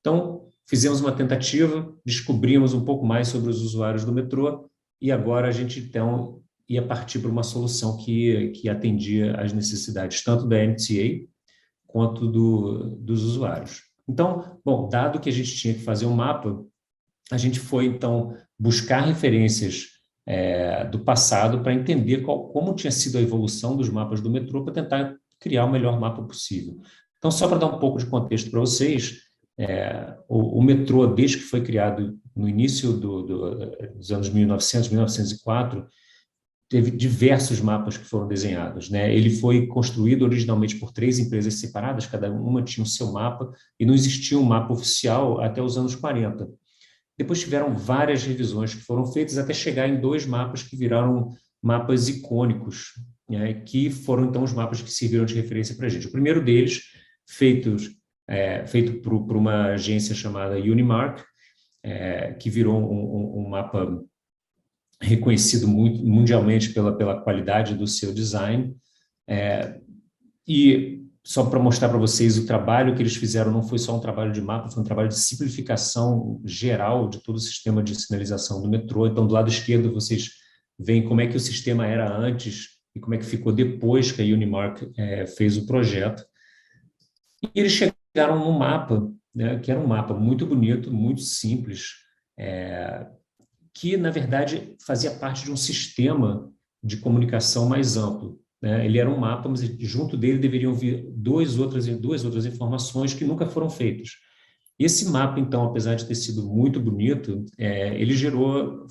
Então, fizemos uma tentativa, descobrimos um pouco mais sobre os usuários do metrô e agora a gente, então, ia partir para uma solução que atendia às necessidades tanto da MTA quanto dos usuários. Então, bom, dado que a gente tinha que fazer um mapa, a gente foi, então, buscar referências do passado para entender como tinha sido a evolução dos mapas do metrô para tentar criar o melhor mapa possível. Então, só para dar um pouco de contexto para vocês, o metrô, desde que foi criado no início dos anos 1900, 1904, teve diversos mapas que foram desenhados, né? Ele foi construído originalmente por 3 empresas separadas, cada uma tinha o seu mapa, e não existia um mapa oficial até os anos 40. Depois tiveram várias revisões que foram feitas até chegar em 2 mapas que viraram mapas icônicos, né? Que foram, então, os mapas que serviram de referência para a gente. O primeiro deles, feito por uma agência chamada Unimark, que virou um mapa reconhecido mundialmente pela qualidade do seu design. E só para mostrar para vocês, o trabalho que eles fizeram não foi só um trabalho de mapa, foi um trabalho de simplificação geral de todo o sistema de sinalização do metrô. Então, do lado esquerdo, vocês veem como é que o sistema era antes e como é que ficou depois que a Unimark fez o projeto. E eles chegaram num mapa, né, que era um mapa muito bonito, muito simples, que, na verdade, fazia parte de um sistema de comunicação mais amplo, né? Ele era um mapa, mas junto dele deveriam vir duas outras informações que nunca foram feitas. E esse mapa, então, apesar de ter sido muito bonito, ele gerou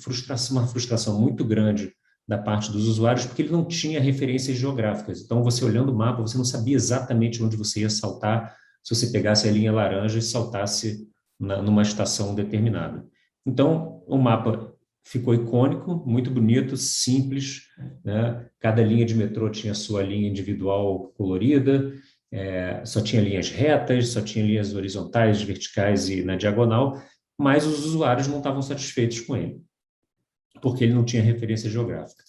uma frustração muito grande da parte dos usuários, porque ele não tinha referências geográficas. Então, você olhando o mapa, você não sabia exatamente onde você ia saltar se você pegasse a linha laranja e saltasse numa estação determinada. Então, o mapa ficou icônico, muito bonito, simples, né? Cada linha de metrô tinha sua linha individual colorida, só tinha linhas retas, só tinha linhas horizontais, verticais e na diagonal, mas os usuários não estavam satisfeitos com ele, porque ele não tinha referência geográfica.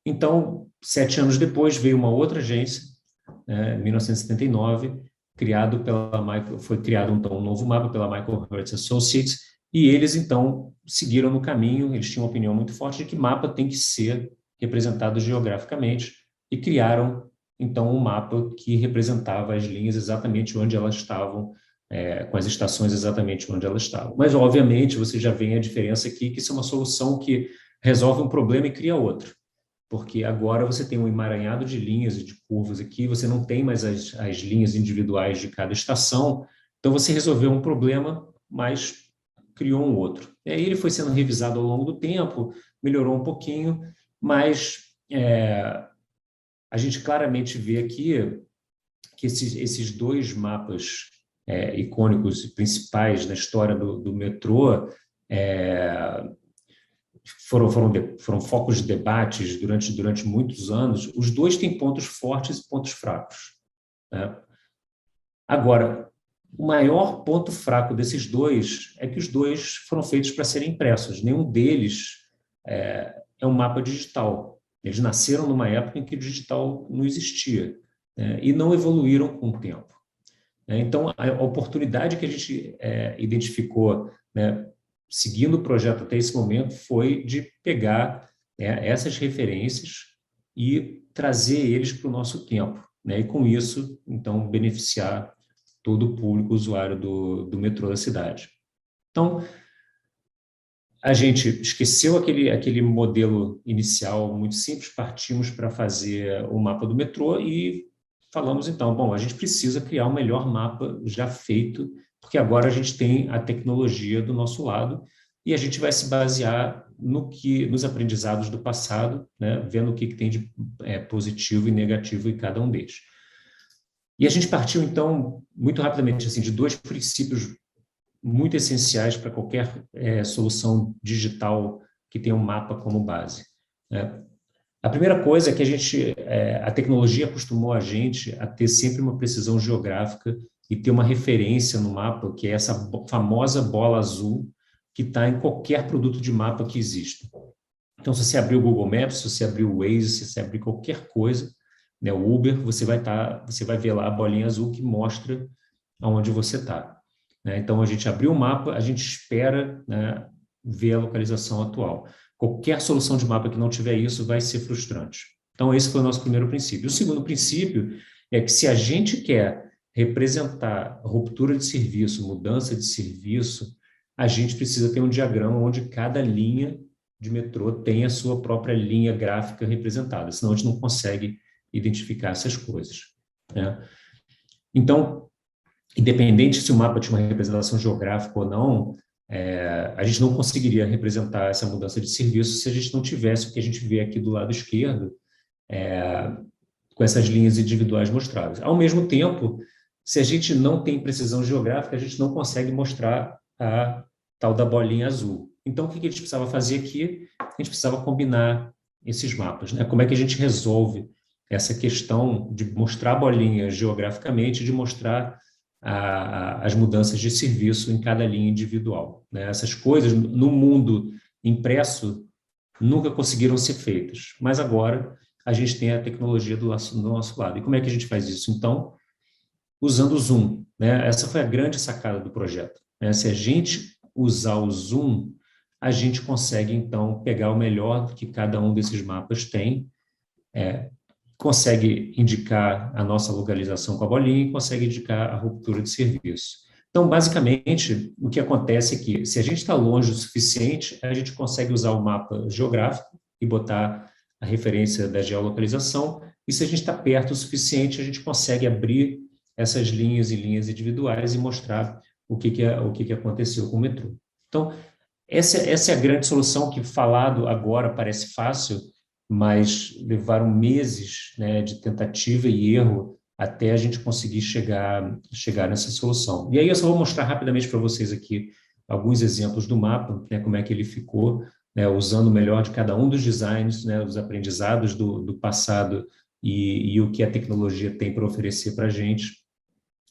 Então, 7 anos depois, veio uma outra agência, em 1979, foi criado então um novo mapa pela Michael Hertz Associates, e eles então seguiram no caminho, eles tinham uma opinião muito forte de que mapa tem que ser representado geograficamente, e criaram então um mapa que representava as linhas exatamente onde elas estavam, com as estações exatamente onde elas estavam. Mas, obviamente, você já vê a diferença aqui, que isso é uma solução que resolve um problema e cria outro. Porque agora você tem um emaranhado de linhas e de curvas aqui, você não tem mais as linhas individuais de cada estação, então você resolveu um problema, mas criou um outro. E aí ele foi sendo revisado ao longo do tempo, melhorou um pouquinho, mas a gente claramente vê aqui que esses dois mapas icônicos e principais na história do metrô foram focos de debates durante muitos anos. Os dois têm pontos fortes e pontos fracos, né? Agora, o maior ponto fraco desses dois é que os dois foram feitos para serem impressos. Nenhum deles é um mapa digital. Eles nasceram numa época em que o digital não existia, né? E não evoluíram com o tempo. Então, a oportunidade que a gente identificou, né, seguindo o projeto até esse momento, foi de pegar essas referências e trazer eles para o nosso tempo, né? E com isso, então, beneficiar todo o público usuário do metrô da cidade. Então, a gente esqueceu aquele modelo inicial muito simples, partimos para fazer o mapa do metrô e falamos, então, bom, a gente precisa criar um melhor mapa já feito, porque agora a gente tem a tecnologia do nosso lado e a gente vai se basear nos aprendizados do passado, né, vendo o que tem de positivo e negativo em cada um deles. E a gente partiu, então, muito rapidamente, assim, de dois princípios muito essenciais para qualquer solução digital que tenha um mapa como base, né? A primeira coisa é que a tecnologia acostumou a gente a ter sempre uma precisão geográfica e ter uma referência no mapa, que é essa famosa bola azul que está em qualquer produto de mapa que exista. Então, se você abrir o Google Maps, se você abrir o Waze, se você abrir qualquer coisa, né, o Uber, você vai ver lá a bolinha azul que mostra aonde você está, né? Então, a gente abriu o mapa, a gente espera, né, ver a localização atual. Qualquer solução de mapa que não tiver isso vai ser frustrante. Então, esse foi o nosso primeiro princípio. O segundo princípio é que se a gente quer representar ruptura de serviço, mudança de serviço, a gente precisa ter um diagrama onde cada linha de metrô tem a sua própria linha gráfica representada, senão a gente não consegue identificar essas coisas, né? Então, independente se o mapa tinha uma representação geográfica ou não, a gente não conseguiria representar essa mudança de serviço se a gente não tivesse o que a gente vê aqui do lado esquerdo, com essas linhas individuais mostradas. Ao mesmo tempo, se a gente não tem precisão geográfica, a gente não consegue mostrar a tal da bolinha azul. Então, o que a gente precisava fazer aqui? A gente precisava combinar esses mapas, né? Como é que a gente resolve essa questão de mostrar a bolinha geograficamente, de mostrar as mudanças de serviço em cada linha individual, né? Essas coisas, no mundo impresso, nunca conseguiram ser feitas, mas agora a gente tem a tecnologia do nosso lado. E como é que a gente faz isso? Então, usando o Zoom, né? Essa foi a grande sacada do projeto, né? Se a gente usar o Zoom, a gente consegue, então, pegar o melhor que cada um desses mapas tem, consegue indicar a nossa localização com a bolinha e consegue indicar a ruptura de serviço. Então, basicamente, o que acontece é que, se a gente está longe o suficiente, a gente consegue usar o mapa geográfico e botar a referência da geolocalização, e se a gente está perto o suficiente, a gente consegue abrir essas linhas e linhas individuais e mostrar o que aconteceu com o metrô. Então, essa é a grande solução que, falado agora, parece fácil, mas levaram meses, né, de tentativa e erro até a gente conseguir chegar nessa solução. E aí eu só vou mostrar rapidamente para vocês aqui alguns exemplos do mapa, né, como é que ele ficou, né, usando o melhor de cada um dos designs, né, os aprendizados do passado e o que a tecnologia tem para oferecer para a gente.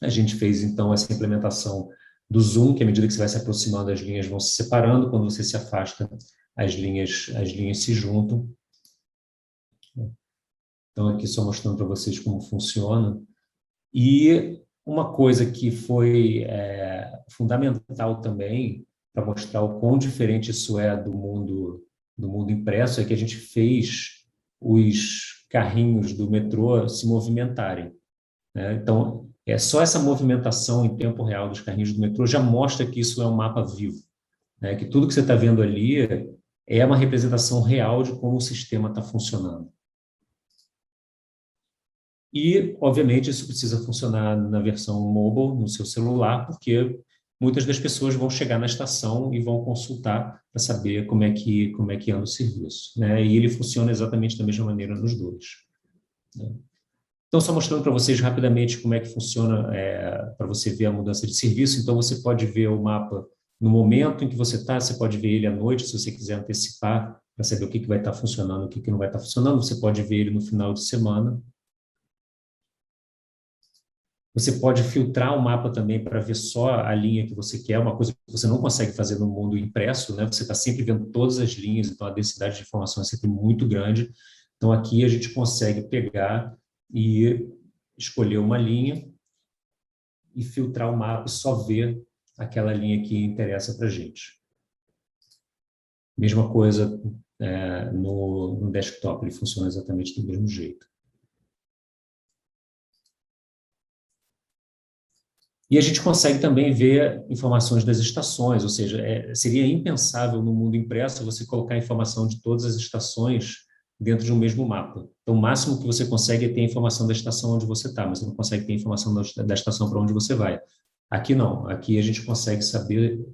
A gente fez, então, essa implementação do zoom, que à medida que você vai se aproximando, as linhas vão se separando, quando você se afasta, as linhas se juntam. Então, aqui só mostrando para vocês como funciona. E uma coisa que foi fundamental também, para mostrar o quão diferente isso é do mundo impresso, é que a gente fez os carrinhos do metrô se movimentarem, né? Então, só essa movimentação em tempo real dos carrinhos do metrô já mostra que isso é um mapa vivo, né? Que tudo que você está vendo ali é uma representação real de como o sistema está funcionando. E, obviamente, isso precisa funcionar na versão mobile, no seu celular, porque muitas das pessoas vão chegar na estação e vão consultar para saber como é que anda o serviço, né? E ele funciona exatamente da mesma maneira nos dois, né? Então, só mostrando para vocês rapidamente como é que funciona, para você ver a mudança de serviço. Então, você pode ver o mapa no momento em que você está, você pode ver ele à noite, se você quiser antecipar, para saber o que vai estar funcionando, o que não vai estar funcionando. Você pode ver ele no final de semana. Você pode filtrar o mapa também para ver só a linha que você quer, uma coisa que você não consegue fazer no mundo impresso, né? Você está sempre vendo todas as linhas, então a densidade de informação é sempre muito grande. Então, aqui a gente consegue pegar e escolher uma linha e filtrar o mapa e só ver aquela linha que interessa para a gente. Mesma coisa no desktop, ele funciona exatamente do mesmo jeito. E a gente consegue também ver informações das estações, ou seja, seria impensável no mundo impresso você colocar a informação de todas as estações dentro de um mesmo mapa. Então, o máximo que você consegue é ter a informação da estação onde você está, mas você não consegue ter a informação da estação para onde você vai. Aqui não, aqui a gente consegue saber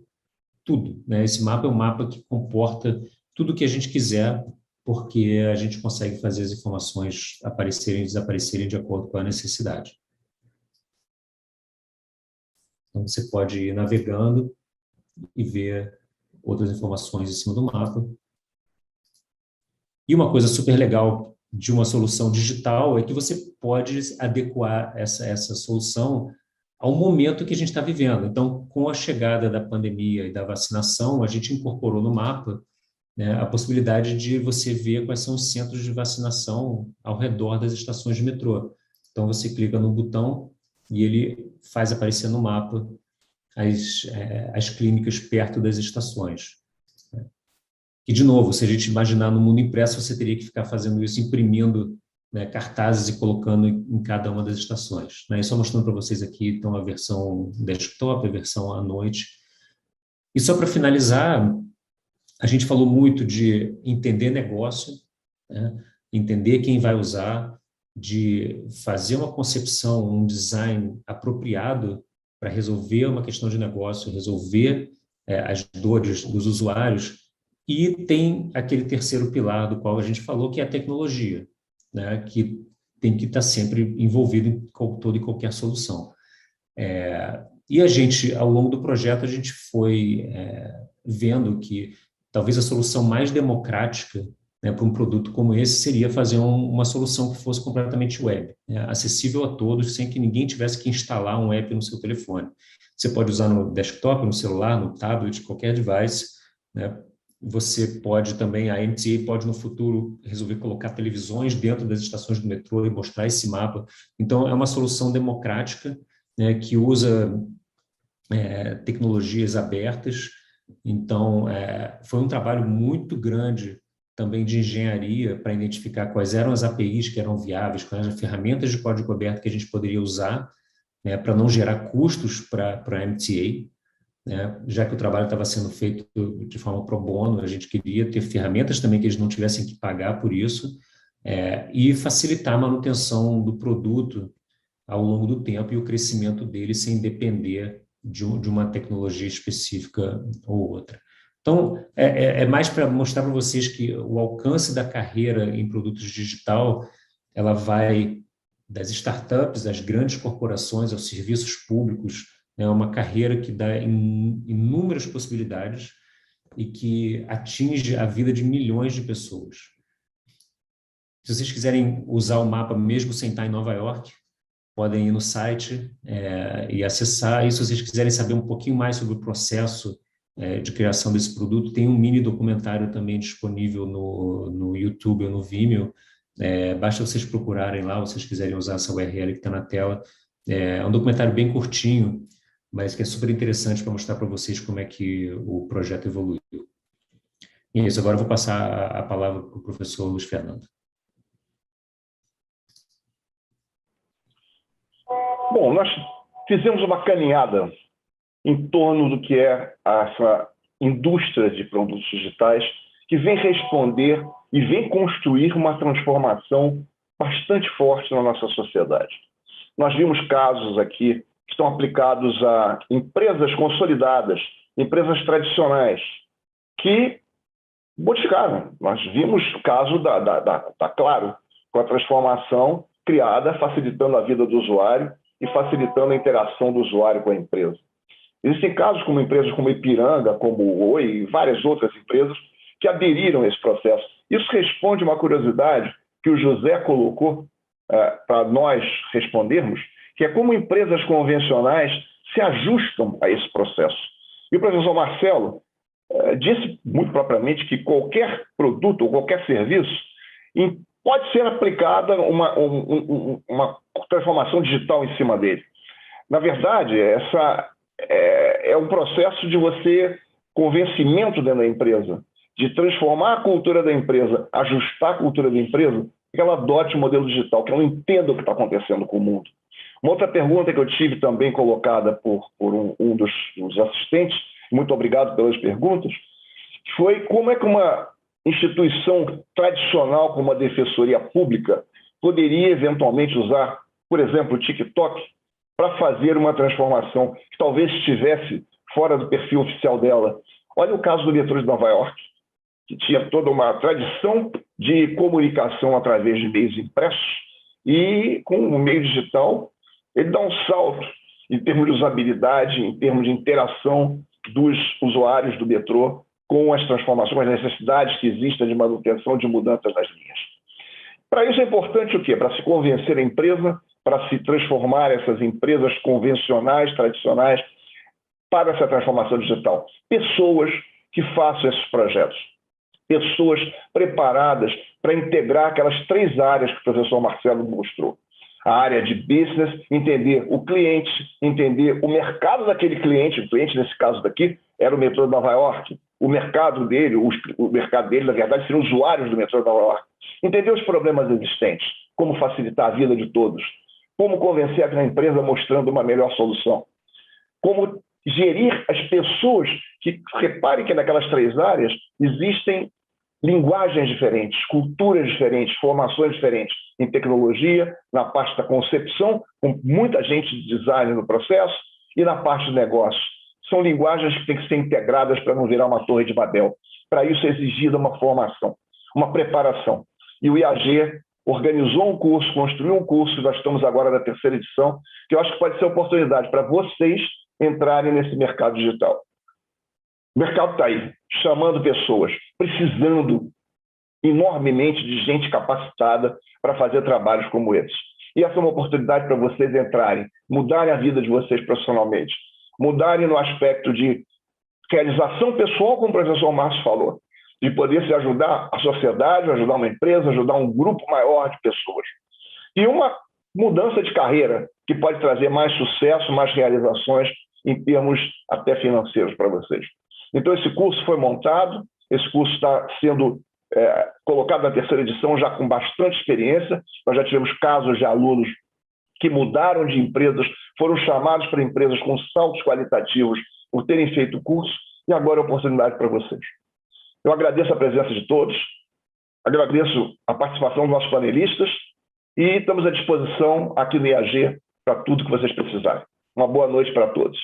tudo, né? Esse mapa é um mapa que comporta tudo o que a gente quiser, porque a gente consegue fazer as informações aparecerem e desaparecerem de acordo com a necessidade. Então, você pode ir navegando e ver outras informações em cima do mapa. E uma coisa super legal de uma solução digital é que você pode adequar essa solução ao momento que a gente está vivendo. Então, com a chegada da pandemia e da vacinação, a gente incorporou no mapa, né, a possibilidade de você ver quais são os centros de vacinação ao redor das estações de metrô. Então, você clica no botão e ele faz aparecer no mapa as clínicas perto das estações. E, de novo, se a gente imaginar no mundo impresso, você teria que ficar fazendo isso, imprimindo, né, cartazes e colocando em cada uma das estações, né? E só mostrando para vocês aqui, então, a versão desktop, a versão à noite. E só para finalizar, a gente falou muito de entender negócio, né? Entender quem vai usar, de fazer uma concepção, um design apropriado para resolver uma questão de negócio, resolver as dores dos usuários. E tem aquele terceiro pilar do qual a gente falou, que é a tecnologia, né, que tem que estar sempre envolvido em toda e qualquer solução. E a gente, ao longo do projeto, a gente foi vendo que talvez a solução mais democrática, né, para um produto como esse seria fazer uma solução que fosse completamente web, né, acessível a todos, sem que ninguém tivesse que instalar um app no seu telefone. Você pode usar no desktop, no celular, no tablet, qualquer device, né. Você pode também, a MTA pode no futuro resolver colocar televisões dentro das estações do metrô e mostrar esse mapa. Então, é uma solução democrática, né, que usa tecnologias abertas. Então, foi um trabalho muito grande também de engenharia para identificar quais eram as APIs que eram viáveis, quais eram as ferramentas de código aberto que a gente poderia usar né, para não gerar custos para a MTA, né, já que o trabalho estava sendo feito de forma pro bono, a gente queria ter ferramentas também que eles não tivessem que pagar por isso, e facilitar a manutenção do produto ao longo do tempo e o crescimento dele sem depender de uma tecnologia específica ou outra. Então, é mais para mostrar para vocês que o alcance da carreira em produtos digital, ela vai das startups, das grandes corporações, aos serviços públicos, é uma carreira que dá inúmeras possibilidades e que atinge a vida de milhões de pessoas. Se vocês quiserem usar o mapa mesmo sem estar em Nova York, podem ir no site e acessar. E se vocês quiserem saber um pouquinho mais sobre o processo de criação desse produto, tem um mini documentário também disponível no YouTube ou no Vimeo. Basta vocês procurarem lá, se vocês quiserem usar essa URL que está na tela. É um documentário bem curtinho, mas que é super interessante para mostrar para vocês como é que o projeto evoluiu. E isso, agora eu vou passar a palavra para o professor Luiz Fernando. Bom, nós fizemos uma caminhada em torno do que é essa indústria de produtos digitais que vem responder e vem construir uma transformação bastante forte na nossa sociedade. Nós vimos casos aqui que estão aplicados a empresas consolidadas, empresas tradicionais, que modificaram. Nós vimos o caso da Claro, com a transformação criada, facilitando a vida do usuário e facilitando a interação do usuário com a empresa. Existem casos como empresas como Ipiranga, como o Oi e várias outras empresas que aderiram a esse processo. Isso responde uma curiosidade que o José colocou para nós respondermos, que é como empresas convencionais se ajustam a esse processo. E o professor Marcelo disse muito propriamente que qualquer produto ou qualquer serviço pode ser aplicada uma transformação digital em cima dele. Na verdade, essa é um processo de você, convencimento dentro da empresa, de transformar a cultura da empresa, ajustar a cultura da empresa, que ela adote o modelo digital, que ela entenda o que está acontecendo com o mundo. Uma outra pergunta que eu tive também colocada por um dos assistentes, muito obrigado pelas perguntas, foi como é que uma instituição tradicional como a Defensoria Pública poderia eventualmente usar, por exemplo, o TikTok para fazer uma transformação que talvez estivesse fora do perfil oficial dela. Olha o caso do metrô de Nova York, que tinha toda uma tradição de comunicação através de meios impressos, e com o meio digital ele dá um salto em termos de usabilidade, em termos de interação dos usuários do metrô com as transformações, as necessidades que existem de manutenção, de mudanças nas linhas. Para isso é importante o quê? Para se convencer a empresa, para se transformar essas empresas convencionais, tradicionais, para essa transformação digital. Pessoas que façam esses projetos. Pessoas preparadas para integrar aquelas 3 áreas que o professor Marcelo mostrou. A área de business, entender o cliente, entender o mercado daquele cliente. O cliente, nesse caso daqui, era o metrô de Nova York. O mercado dele, na verdade, seriam usuários do metrô de Nova York. Entender os problemas existentes, como facilitar a vida de todos, como convencer aquela empresa mostrando uma melhor solução, como gerir as pessoas, que reparem que naquelas 3 áreas existem linguagens diferentes, culturas diferentes, formações diferentes em tecnologia, na parte da concepção, com muita gente de design no processo, e na parte de negócio. São linguagens que têm que ser integradas para não virar uma torre de Babel. Para isso é exigida uma formação, uma preparação. E o IAG organizou um curso, construiu um curso, nós estamos agora na 3ª edição, que eu acho que pode ser oportunidade para vocês entrarem nesse mercado digital. O mercado está aí, chamando pessoas, precisando enormemente de gente capacitada para fazer trabalhos como esses. E essa é uma oportunidade para vocês entrarem, mudarem a vida de vocês profissionalmente, mudarem no aspecto de realização pessoal, como o professor Márcio falou, de poder se ajudar a sociedade, ajudar uma empresa, ajudar um grupo maior de pessoas. E uma mudança de carreira que pode trazer mais sucesso, mais realizações em termos até financeiros para vocês. Então, esse curso foi montado, esse curso está sendo colocado na 3ª edição já com bastante experiência. Nós já tivemos casos de alunos que mudaram de empresas, foram chamados para empresas com saltos qualitativos por terem feito o curso, e agora é a oportunidade para vocês. Eu agradeço a presença de todos, agradeço a participação dos nossos panelistas e estamos à disposição aqui no IAG para tudo que vocês precisarem. Uma boa noite para todos.